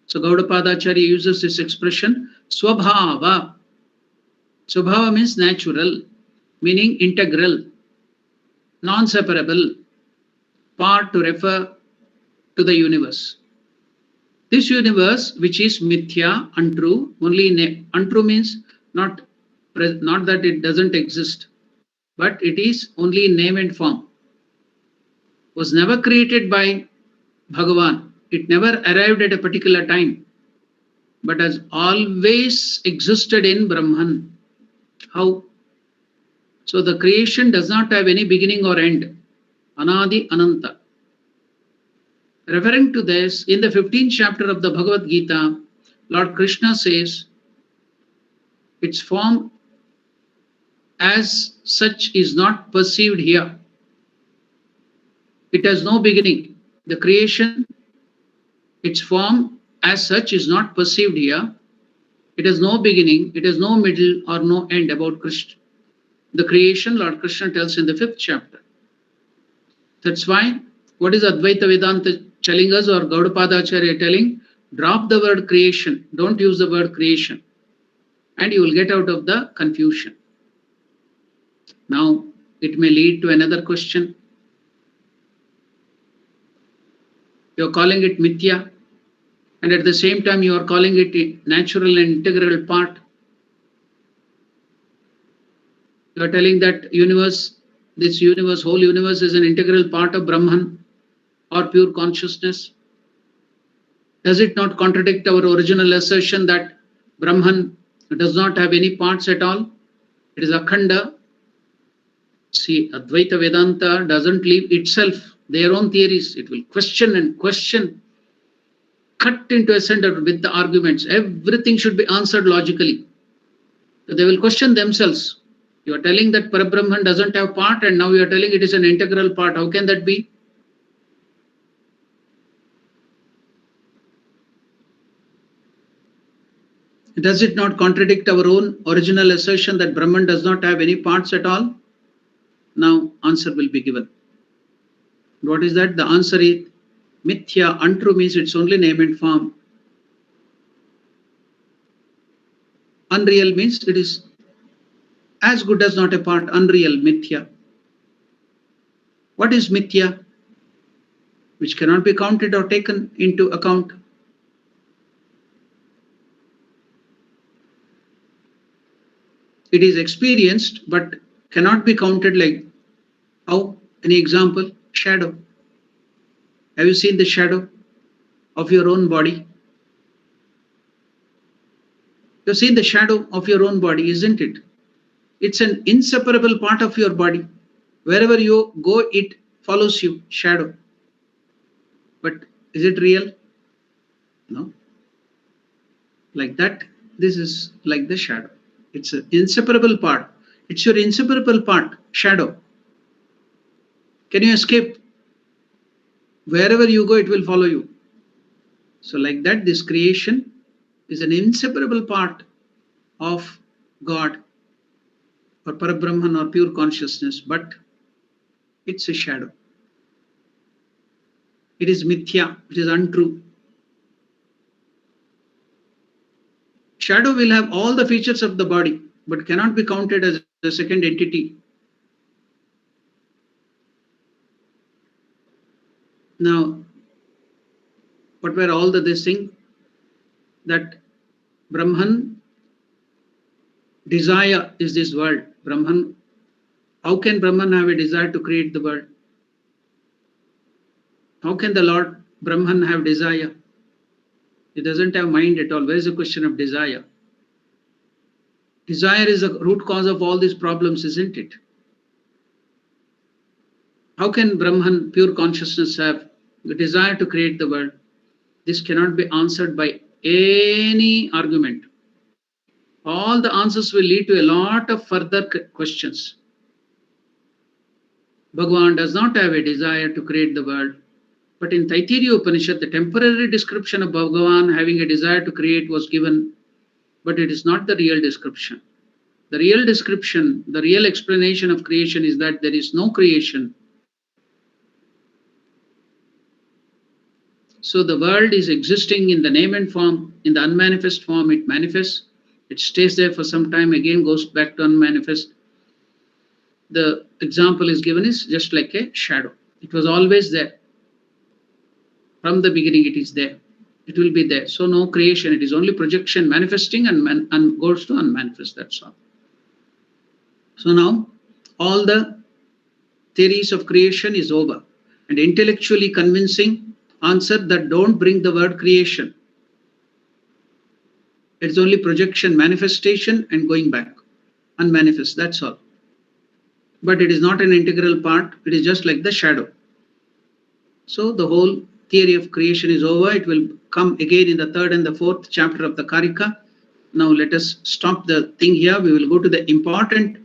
So Gaudapadacharya uses this expression, Swabhava. Swabhava means natural, meaning integral, non-separable, part to refer to the universe. This universe, which is Mithya, untrue, only untrue means not that it doesn't exist, but it is only in name and form, was never created by Bhagavan. It never arrived at a particular time, but has always existed in Brahman. How? So the creation does not have any beginning or end. Anadi Ananta. Referring to this, in the 15th chapter of the Bhagavad-Gita, Lord Krishna says, its form as such is not perceived here. It has no beginning. The creation, its form as such is not perceived here. It has no beginning, it has no middle or no end. About Krishna, the creation, Lord Krishna tells in the 5th chapter. That's why, what is Advaita Vedanta telling us, or Gaudapadacharya telling? Drop the word creation, don't use the word creation, and you will get out of the confusion. Now, it may lead to another question. You are calling it Mithya, and at the same time you are calling it a natural and integral part. You are telling that universe, this universe, whole universe is an integral part of Brahman or pure consciousness. Does it not contradict our original assertion that Brahman does not have any parts at all? It is Akhanda. See, Advaita Vedanta doesn't leave itself their own theories. It will question and question, cut into a center with the arguments. Everything should be answered logically. So they will question themselves. You are telling that Parabrahman doesn't have part, and now you are telling it is an integral part. How can that be? Does it not contradict our own original assertion that Brahman does not have any parts at all? Now, answer will be given. What is that? The answer is Mithya, untrue means it's only name and form. Unreal means it is as good as not a part. Unreal, Mithya. What is Mithya? Which cannot be counted or taken into account. It is experienced but cannot be counted. Like how? Any example? Shadow. Have you seen the shadow of your own body? You've seen the shadow of your own body, isn't it? It's an inseparable part of your body. Wherever you go, it follows you, shadow. But is it real? No. Like that, this is like the shadow. It's an inseparable part. It's your inseparable part, shadow. Can you escape? Wherever you go, it will follow you. So like that, this creation is an inseparable part of God. or Parabrahman or pure consciousness, but it's a shadow. It is mithya, it is untrue. Shadow will have all the features of the body, but cannot be counted as a second entity. Now, what were all this thing? That Brahman desire is this world. Brahman, how can Brahman have a desire to create the world? How can the Lord Brahman have desire? He doesn't have mind at all. Where is the question of desire? Desire is the root cause of all these problems, isn't it? How can Brahman, pure consciousness, have the desire to create the world? This cannot be answered by any argument. All the answers will lead to a lot of further questions. Bhagavan does not have a desire to create the world. But in Taittiriya Upanishad, the temporary description of Bhagavan having a desire to create was given, but it is not the real description. The real description, the real explanation of creation is that there is no creation. So the world is existing in the name and form, in the unmanifest form it manifests, it stays there for some time, again goes back to unmanifest. The example is given is just like a shadow. It was always there. From the beginning it is there. It will be there. So no creation, it is only projection manifesting and goes to unmanifest, that's all. So now all the theories of creation is over, and intellectually convincing answer that don't bring the word creation. It's only projection, manifestation and going back, unmanifest, that's all. But it is not an integral part, it is just like the shadow. So the whole theory of creation is over. It will come again in the 3rd and the 4th chapter of the Karika. Now let us stop the thing here. We will go to the important,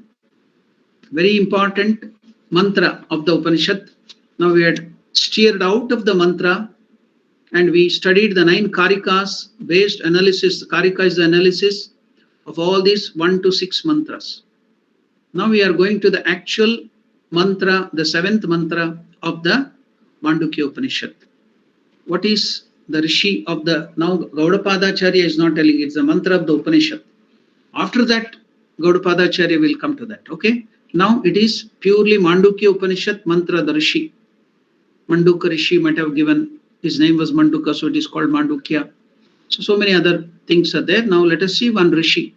very important mantra of the Upanishad. Now we had steered out of the mantra and we studied the 9 Karikas based analysis. Karika is the analysis of all these 1 to 6 mantras. Now we are going to the actual mantra, the 7th mantra of the Māṇḍūkya Upanishad. What is the Rishi of the, now Gaudapadacharya is not telling, it's the mantra of the Upanishad. After that, Gaudapadacharya will come to that, okay? Now it is purely Māṇḍūkya Upanishad mantra, the Rishi. Mandukya Rishi might have given, his name was Mandukya, so it is called Māṇḍūkya. So many other things are there. Now let us see one Rishi,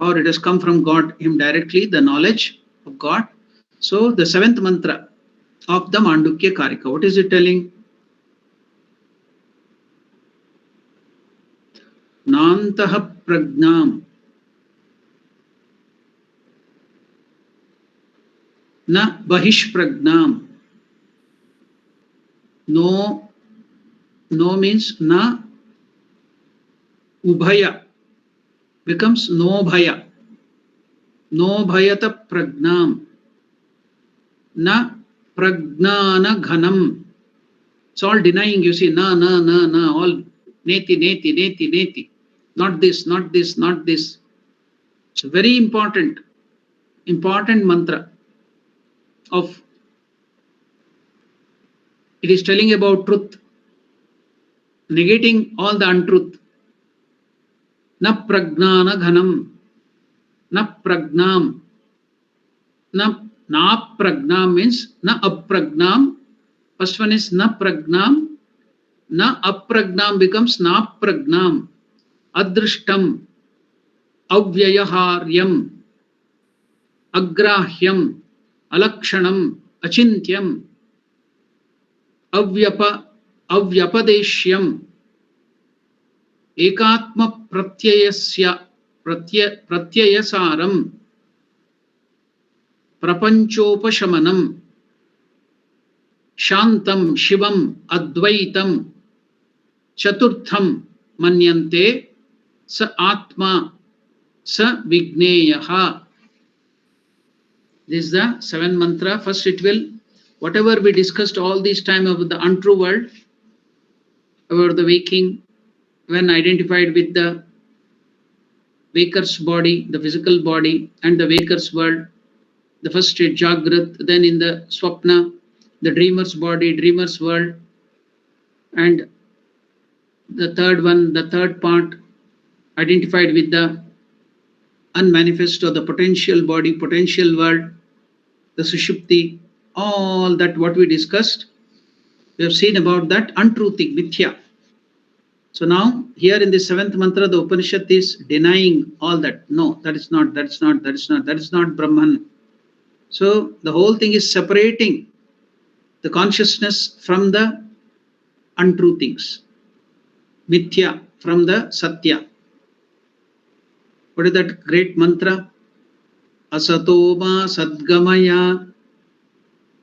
or it has come from God, him directly, the knowledge of God. So the 7th mantra of the Māṇḍūkya Karika, what is it telling? Nantaha pragnam na bahish pragnam. No means na ubhaya becomes no bhaya. No bhayata pragnam na pragnana ghanam. It's all denying, you see, na, all neti. Not this, not this, not this. It's a very important mantra of, it is telling about truth, negating all the untruth. Na pragnana ghanam, na pragnam, na pragnam means na apragnam. First one is na pragnam, na apragnam becomes na pragnam. Adrishtam, avyayaharyam, agrahyam, alakshanam, achintyam, avyapadeshyam, ekatma pratyayasaram, prapanchopashamanam, shantam, shivam, advaitam, chaturtham, manyante, sa atma, sa vigneyaha. This is the 7th mantra. First it will, whatever we discussed all this time about the untrue world, about the waking, when identified with the waker's body, the physical body, and the waker's world. The first state, Jagrat, then in the Swapna, the dreamer's body, dreamer's world, and the third one, the third part, identified with the unmanifest or the potential body, potential world, the Sushupti, all that what we discussed. We have seen about that untruthing, mithya. So now here in the seventh mantra, the Upanishad is denying all that. No, that is not Brahman. So the whole thing is separating the consciousness from the untrue things, mithya from the satya. What is that great mantra? Asatoma sadgamaya.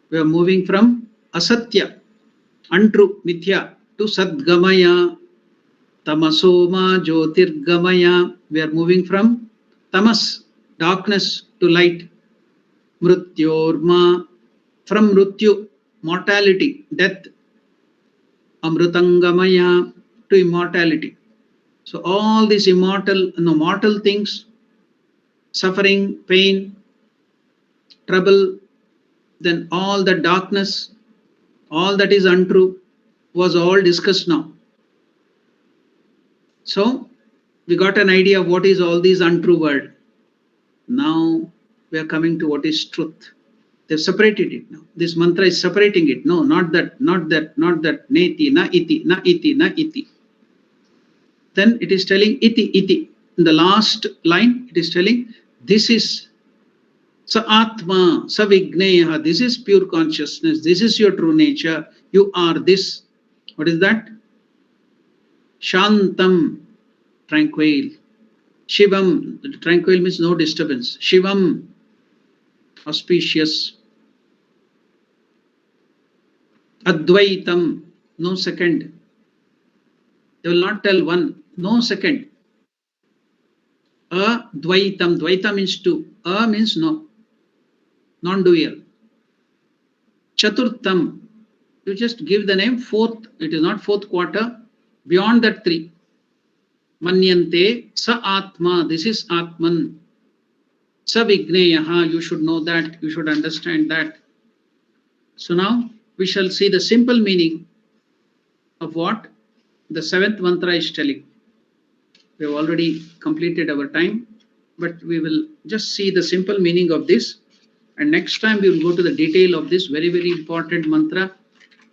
We are moving from asatya, untrue, mithya, to sadgamaya. Tamasoma jyotirgamaya. We are moving from tamas, darkness, to light. Mrityorma, from mrityu, mortality, death. Amrutangamaya, to immortality. So all these mortal things, suffering, pain, trouble, then all the darkness, all that is untrue, was all discussed now. So we got an idea of what is all these untrue world. Now we are coming to what is truth. They've separated it now. This mantra is separating it. No, not that, neti, na iti, na iti, na iti. Then it is telling iti, iti. In the last line, it is telling this is sa atma, sa vigneya, this is pure consciousness, this is your true nature, you are this. What is that? Shantam, tranquil. Shivam, tranquil means no disturbance. Shivam, auspicious. Advaitam, no second. They will not tell one, no second. Advaitam, dvaita means two. Means no, non-dual. Chaturtham, you just give the name fourth, it is not fourth quarter, beyond that three. Manyante, sa atma, this is Atman. Sa vigneyaha, you should know that, you should understand that. So now we shall see the simple meaning of what the seventh mantra is telling. We have already completed our time, but we will just see the simple meaning of this. And next time we will go to the detail of this very, very important mantra,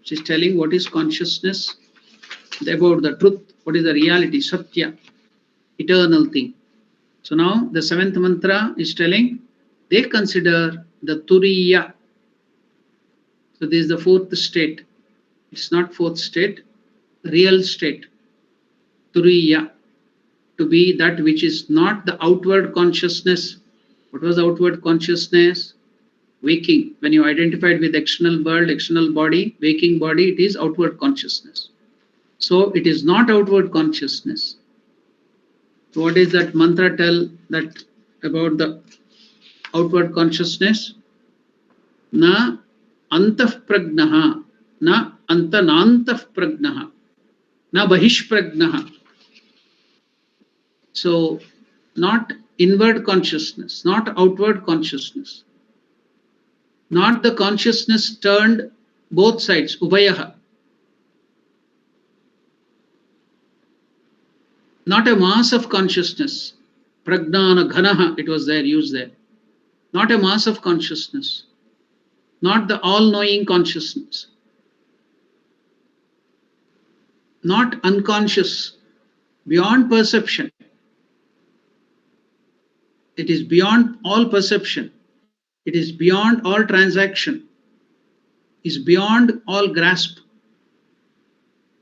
which is telling what is consciousness, about the truth, what is the reality, satya, eternal thing. So now the seventh mantra is telling they consider the turiya. So this is the fourth state. It's not fourth state, real state. Turiya, to be that which is not the outward consciousness. What was the outward consciousness? Waking. When you identified with external world, external body, waking body, it is outward consciousness. So it is not outward consciousness. So what is that mantra tell that about the outward consciousness? Na antah pragnaha, na antanantah pragnaha, na bahish pragnaha. So not inward consciousness, not outward consciousness, not the consciousness turned both sides, ubayaha. Not a mass of consciousness, pragnana ghanaha, it was there, used there. Not a mass of consciousness, not the all-knowing consciousness, not unconscious, beyond perception. It is beyond all perception. It is beyond all transaction. It is beyond all grasp.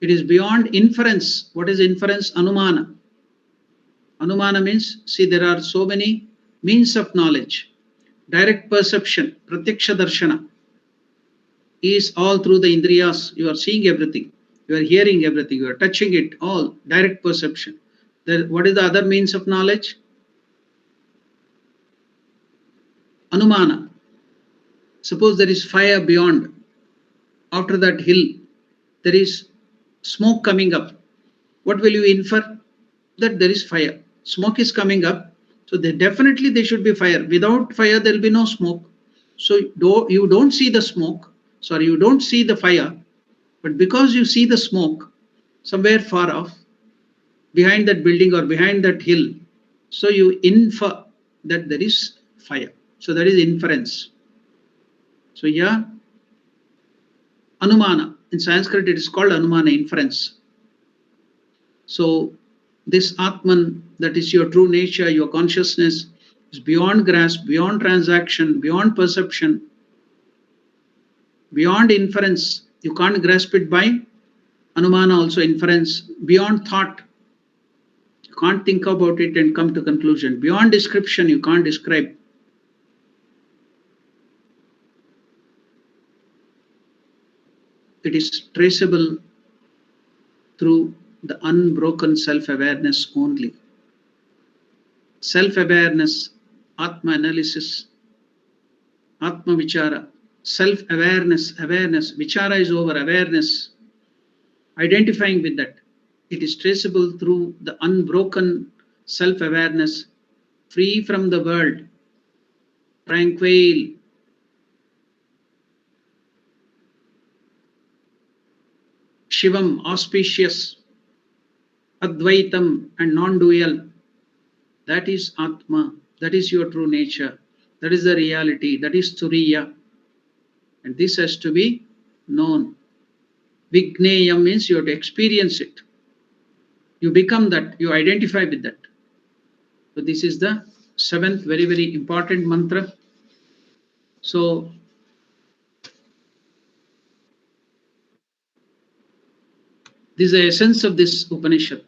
It is beyond inference. What is inference? Anumana. Anumana means, see, there are so many means of knowledge. Direct perception, pratyaksha darshana, is all through the indriyas. You are seeing everything. You are hearing everything. You are touching it, all direct perception. What is the other means of knowledge? Anumana. Suppose there is fire beyond. After that hill, there is smoke coming up. What will you infer? That there is fire. smoke is coming up. So definitely there should be fire. Without fire, there will be no smoke. So you don't see the smoke, sorry, you don't see the fire, but because you see the smoke somewhere far off, behind that building or behind that hill, so you infer that there is fire. So that is inference. So yeah, Anumana, in Sanskrit it is called Anumana Inference. So this Atman, that is your true nature, your consciousness, is beyond grasp, beyond transaction, beyond perception, beyond inference. You can't grasp it by Anumana, also inference, beyond thought. You can't think about it and come to conclusion. Beyond description, you can't describe. It is traceable through the unbroken self-awareness only. Self-awareness, Atma analysis, Atma Vichara, self-awareness, awareness, Vichara is over awareness, identifying with that. It is traceable through the unbroken self-awareness, free from the world, tranquil. Shivam, auspicious, Advaitam and non-dual. That is Atma, that is your true nature, that is the reality, that is Turiya. And this has to be known. Vigneyam means you have to experience it. You become that, you identify with that. So this is the seventh very, very important mantra. So this is the essence of this Upanishad.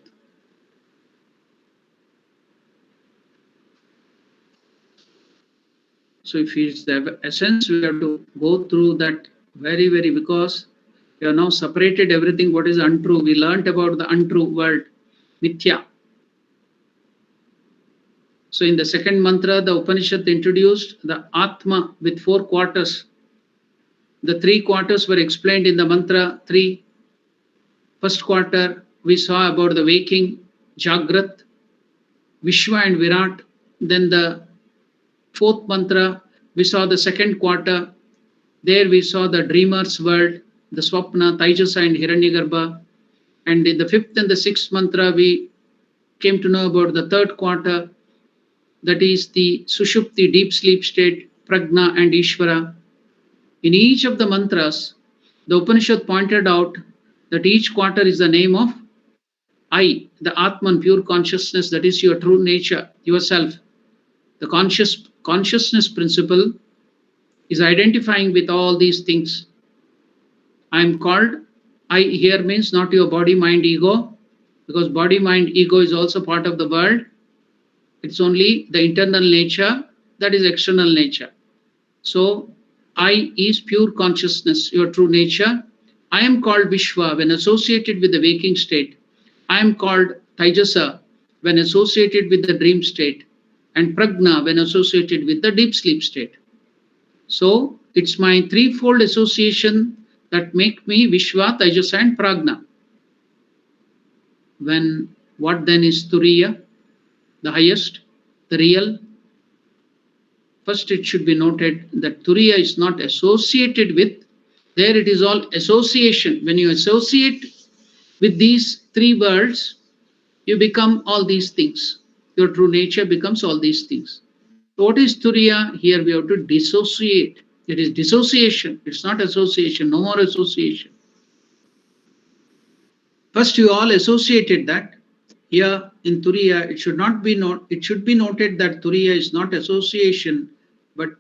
So if it's the essence, we have to go through that very, very, because we have now separated everything what is untrue. We learnt about the untrue world, Mithya. So in the second mantra, the Upanishad introduced the Atma with 4 quarters. The 3 quarters were explained in the mantra 3. First quarter, we saw about the waking, Jagrat, Vishwa and Virat. Then the 4th mantra, we saw the second quarter. There we saw the dreamer's world, the Swapna, Taijasa and Hiranyagarbha. And in the 5th and the 6th mantra, we came to know about the 3rd quarter, that is the Sushupti, deep sleep state, Prajna and Ishvara. In each of the mantras, the Upanishad pointed out that each quarter is the name of I, the Atman, pure consciousness, that is your true nature, yourself. The consciousness principle is identifying with all these things. I am called, I here means not your body, mind, ego, because body, mind, ego is also part of the world. It's only the internal nature, that is external nature. So I is pure consciousness, your true nature. I am called Vishwa when associated with the waking state. I am called Taijasa when associated with the dream state, and Prajna when associated with the deep sleep state. So it's my threefold association that make me Vishwa, Taijasa and Prajna. When what then is Turiya, the highest, the real? First it should be noted that Turiya is not associated with, there it is all association. When you associate with these 3 worlds, you become all these things. Your true nature becomes all these things. So what is Turiya? Here we have to dissociate. It is dissociation. It's not association. No more association. First you all associated that. Here in Turiya, it should be noted that Turiya is not association, but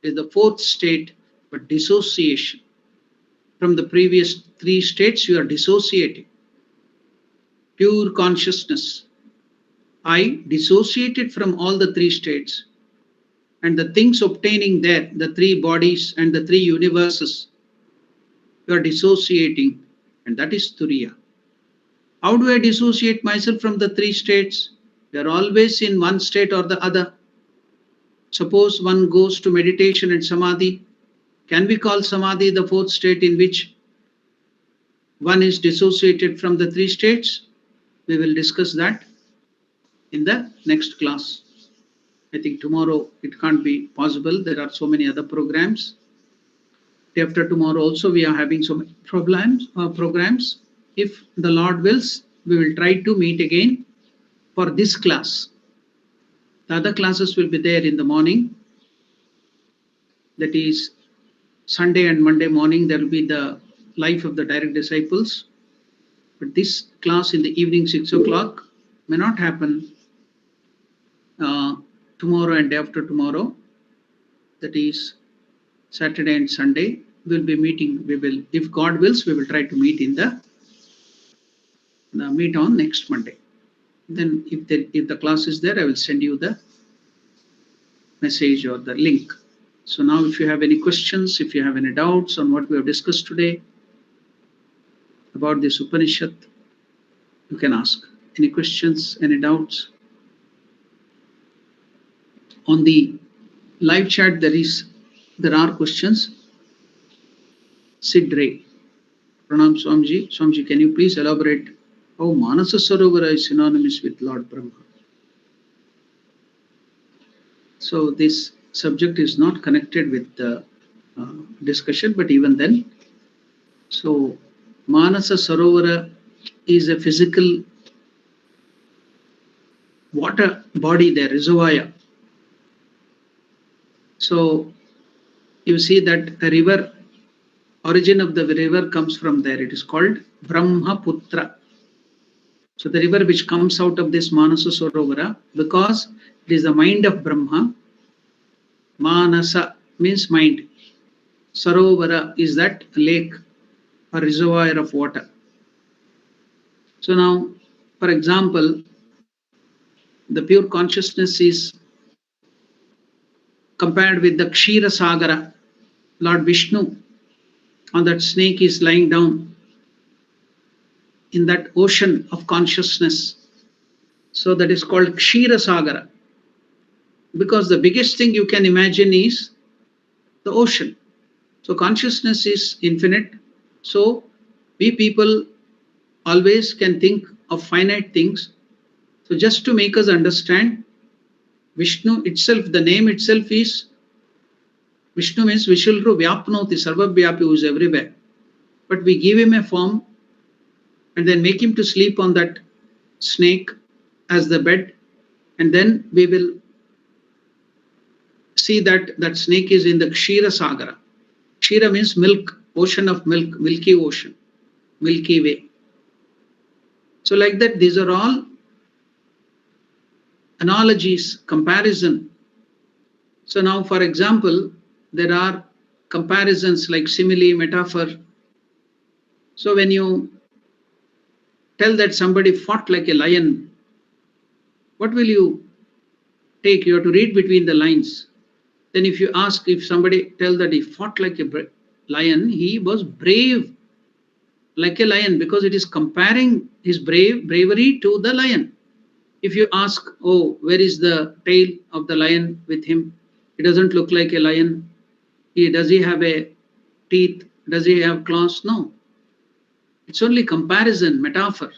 is the 4th state, but dissociation. From the previous 3 states, you are dissociating. Pure consciousness. I dissociated from all the 3 states, and the things obtaining there, the 3 bodies and the 3 universes, you are dissociating, and that is Turiya. How do I dissociate myself from the 3 states? We are always in one state or the other. Suppose one goes to meditation and samadhi. Can we call samadhi the 4th state in which one is dissociated from the 3 states? We will discuss that. in the next class. I think tomorrow it can't be possible. There are so many other programs. Day after tomorrow also we are having some programs. If the Lord wills, we will try to meet again for this class. The other classes will be there in the morning. That is Sunday and Monday morning, there will be the life of the direct disciples. But this class in the evening 6 o'clock may not happen tomorrow and day after tomorrow. That is Saturday and Sunday. We'll be meeting. We will, if God wills, we will try to meet in the meet on next Monday. Then if the class is there, I will send you the message or the link. So now if you have any questions, if you have any doubts on what we have discussed today about this Upanishad, you can ask. Any questions, any doubts? On the live chat, there are questions. Sid Ray. Pranam Swamiji. Swamiji, can you please elaborate how Manassas Sarovara is synonymous with Lord Brahma? So this subject is not connected with the discussion, but even then, so Manassas Sarovara is a physical water body there, reservoir. So you see that a river, origin of the river comes from there. It is called Brahmaputra. So the river which comes out of this Manassas Sarovara, because it is the mind of Brahma. Manasa means mind. Sarovara is that lake or reservoir of water. So now, for example, the pure consciousness is compared with the Kshira Sagara. Lord Vishnu on that snake is lying down in that ocean of consciousness. So that is called Kshira Sagara. Because the biggest thing you can imagine is the ocean. So consciousness is infinite. So we people always can think of finite things. So just to make us understand, Vishnu itself, the name itself is, Vishnu means Vishulru Vyapnoti, Sarvavyapi, who is everywhere. But we give him a form and then make him to sleep on that snake as the bed, and then we will see that that snake is in the Kshira Sagara. Kshira means milk, ocean of milk, milky ocean, Milky Way. So like that, these are all analogies, comparison. So now, for example, there are comparisons like simile, metaphor. So when you tell that somebody fought like a lion, what will you take? You have to read between the lines. Then if you ask, if somebody tell that he fought like a lion, he was brave like a lion, because it is comparing his bravery to the lion. If you ask, oh, where is the tail of the lion with him? It doesn't look like a lion. Does he have a teeth? Does he have claws? No. It's only comparison, metaphor.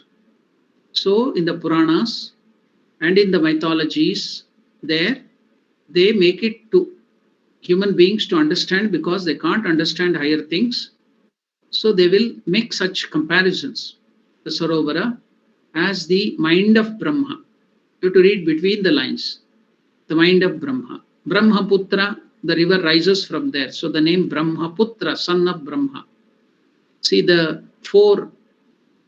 So in the Puranas and in the mythologies, there they make it to human beings to understand, because they can't understand higher things. So they will make such comparisons. The Sarovara as the mind of Brahma. You have to read between the lines. The mind of Brahma. Brahmaputra, the river rises from there. So the name Brahmaputra, son of Brahma. See the four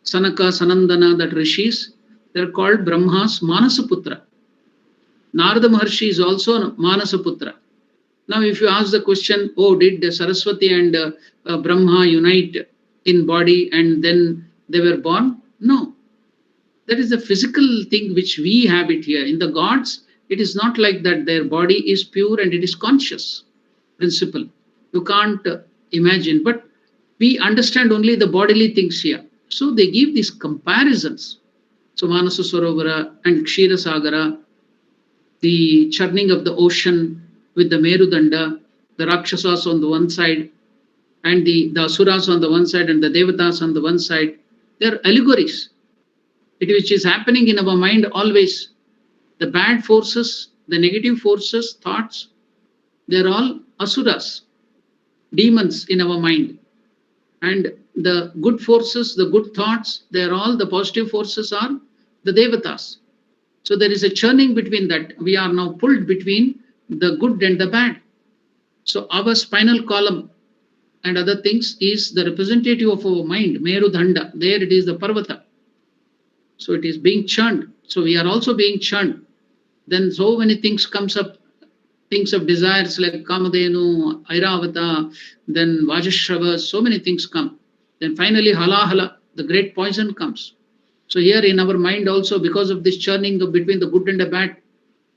Sanaka, Sanandana, that rishis, they are called Brahma's Manasaputra. Narada Maharshi is also Manasaputra. Now if you ask the question, oh, did Saraswati and Brahma unite in body and then they were born? No. That is a physical thing which we have it here. In the gods, it is not like that. Their body is pure and it is conscious principle. You can't imagine, but we understand only the bodily things here. So they give these comparisons. So Manassas Sarovara and Kshira Sagara, the churning of the ocean with the Merudanda, the Rakshasas on the one side, and the Asuras on the one side, and the Devatas on the one side. They are allegories, which is happening in our mind always. The bad forces, the negative forces, thoughts, they're all asuras, demons in our mind. And the good forces, the good thoughts, they're all, the positive forces are the devatas. So there is a churning between that. We are now pulled between the good and the bad. So our spinal column and other things is the representative of our mind, Merudhanda. There it is the Parvata. So it is being churned. So we are also being churned. Then so many things comes up, things of desires like Kamadenu, Airavata, then Vajashrava, so many things come. Then finally Halahala, the great poison comes. So here in our mind also, because of this churning between the good and the bad,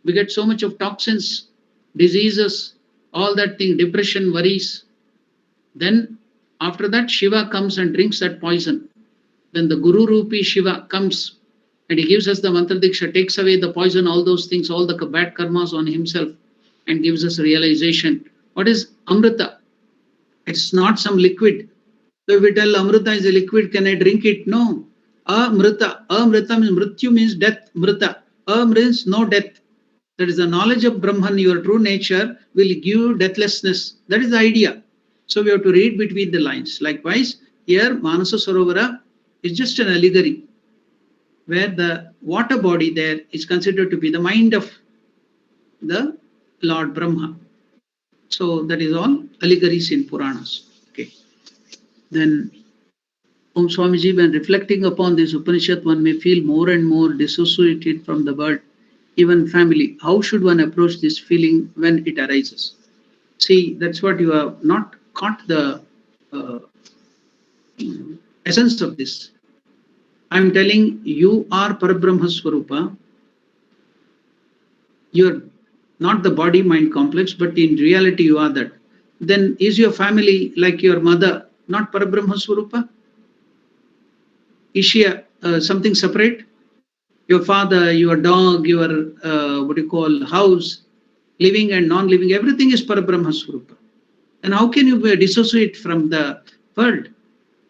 we get so much of toxins, diseases, all that thing, depression, worries. Then after that Shiva comes and drinks that poison. Then the Guru Rupi Shiva comes and he gives us the mantra diksha, takes away the poison, all those things, all the bad karmas on himself, and gives us realization. What is Amrita? It's not some liquid. So if we tell Amrita is a liquid, can I drink it? No. Amrita. Amrita means Mrityu means death. Mrita. Means no death. That is the knowledge of Brahman, your true nature, will give you deathlessness. That is the idea. So we have to read between the lines. Likewise, here Manasa Sarovara is just an allegory, where the water body there is considered to be the mind of the Lord Brahma. So that is all allegories in Puranas. Okay. Then Om Swamiji, when reflecting upon this Upanishad, one may feel more and more dissociated from the world, even family. How should one approach this feeling when it arises? See, that's what you have not caught the essence of this. I am telling you are Parabrahma Swarupa. You are not the body-mind complex, but in reality you are that. Then is your family like your mother not Parabrahma Swarupa? Is she something separate? Your father, your dog, your house, living and non-living, everything is Parabrahma Swarupa. And how can you dissociate from the world?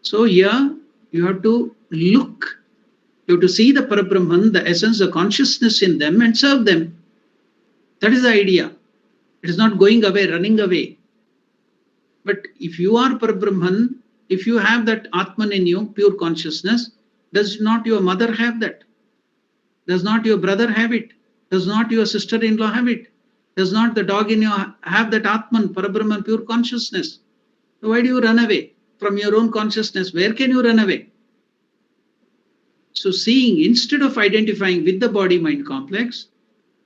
So here you have to look, you have to see the Parabrahman, the essence, the consciousness in them and serve them. That is the idea. It is not going away, running away. But if you are Parabrahman, if you have that Atman in you, pure consciousness, does not your mother have that? Does not your brother have it? Does not your sister-in-law have it? Does not the dog in you have that Atman, Parabrahman, pure consciousness? So why do you run away from your own consciousness? Where can you run away? So seeing, instead of identifying with the body-mind complex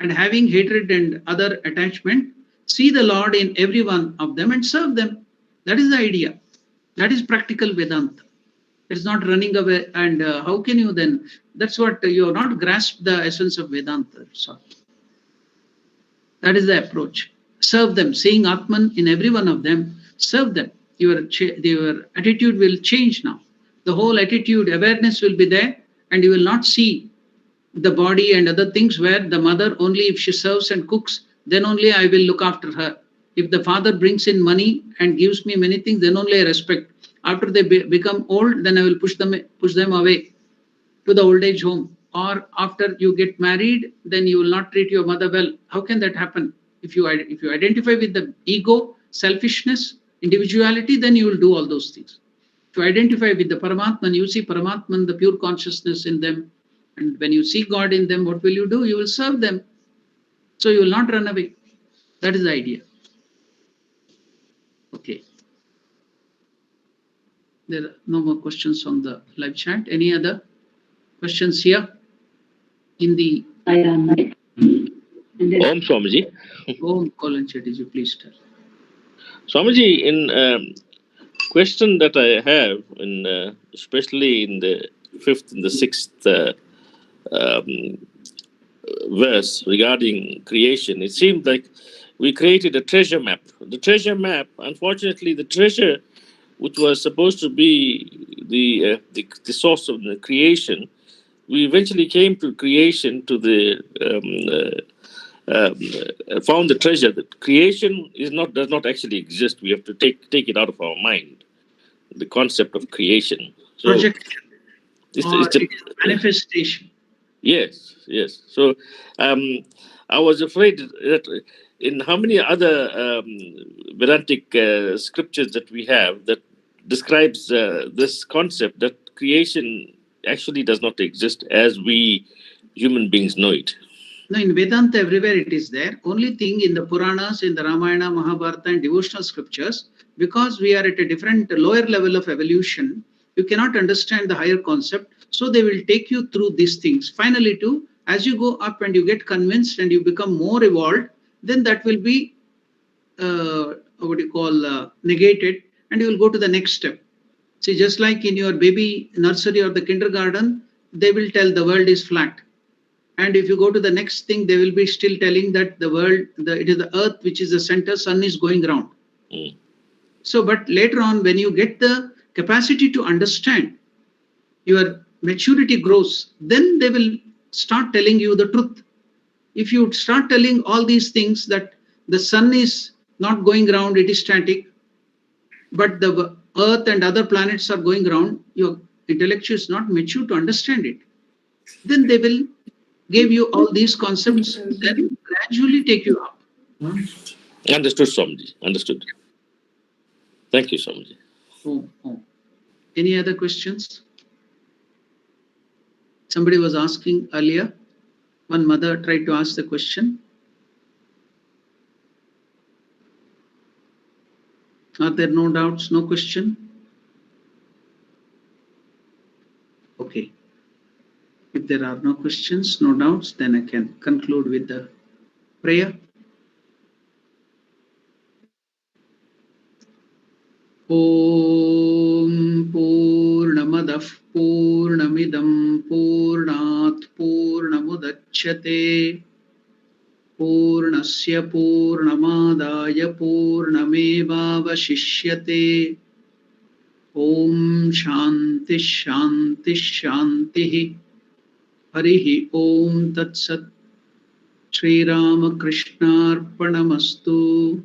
and having hatred and other attachment, see the Lord in every one of them and serve them. That is the idea. That is practical Vedanta. It's not running away. And how can you then? That's what you have not grasped the essence of Vedanta. So that is the approach. Serve them, seeing Atman in every one of them, serve them. Your attitude will change now. The whole attitude, awareness will be there, and you will not see the body and other things where the mother only if she serves and cooks, then only I will look after her. If the father brings in money and gives me many things, then only I respect. After they become old, then I will push them away to the old age home. Or after you get married, then you will not treat your mother well. How can that happen? If you identify with the ego, selfishness, individuality, then you will do all those things. If you identify with the Paramatman, you see Paramatman, the pure consciousness in them. And when you see God in them, what will you do? You will serve them. So you will not run away. That is the idea. Okay. There are no more questions on the live chat. Any other questions here? In the Om Swamiji. Om Colin Chetty, please tell. Swamiji, in question that I have, in especially in the 5th and the 6th verse regarding creation, it seemed like we created a treasure map. The treasure map, unfortunately, the treasure which was supposed to be the source of the creation, we eventually came to creation to the found the treasure that creation does not actually exist. We have to take it out of our mind, the concept of creation. So Projection or manifestation. Yes, yes. So I was afraid that in how many other Vedantic scriptures that we have that describes this concept that creation actually does not exist as we human beings know it. No, in Vedanta, everywhere it is there. Only thing in the Puranas, in the Ramayana, Mahabharata, and devotional scriptures, because we are at a different lower level of evolution, you cannot understand the higher concept. So they will take you through these things. Finally, too, as you go up and you get convinced and you become more evolved, then that will be negated, and you will go to the next step. See, just like in your baby nursery or the kindergarten, they will tell the world is flat. And if you go to the next thing, they will be still telling that the world, it is the earth which is the center, sun is going round. Mm. So, but later on, when you get the capacity to understand, your maturity grows, then they will start telling you the truth. If you start telling all these things that the sun is not going round, it is static, but the earth and other planets are going round, your intellect is not mature to understand it. Then they will give you all these concepts, then gradually take you up. Understood, Swamiji. Understood. Thank you, Swamiji. Oh. Any other questions? Somebody was asking earlier. One mother tried to ask the question. Are there no doubts, no question? Okay. If there are no questions, no doubts, then I can conclude with the prayer. Om Purnamadah Purnamidam Purnat Purnamudachyate Purnasya Purnamadaya Purnamevavashishyate. Om Shanti Shanti Shanti. Harihi Om Tat Sat. Shri Rama Krishnarpanamastu.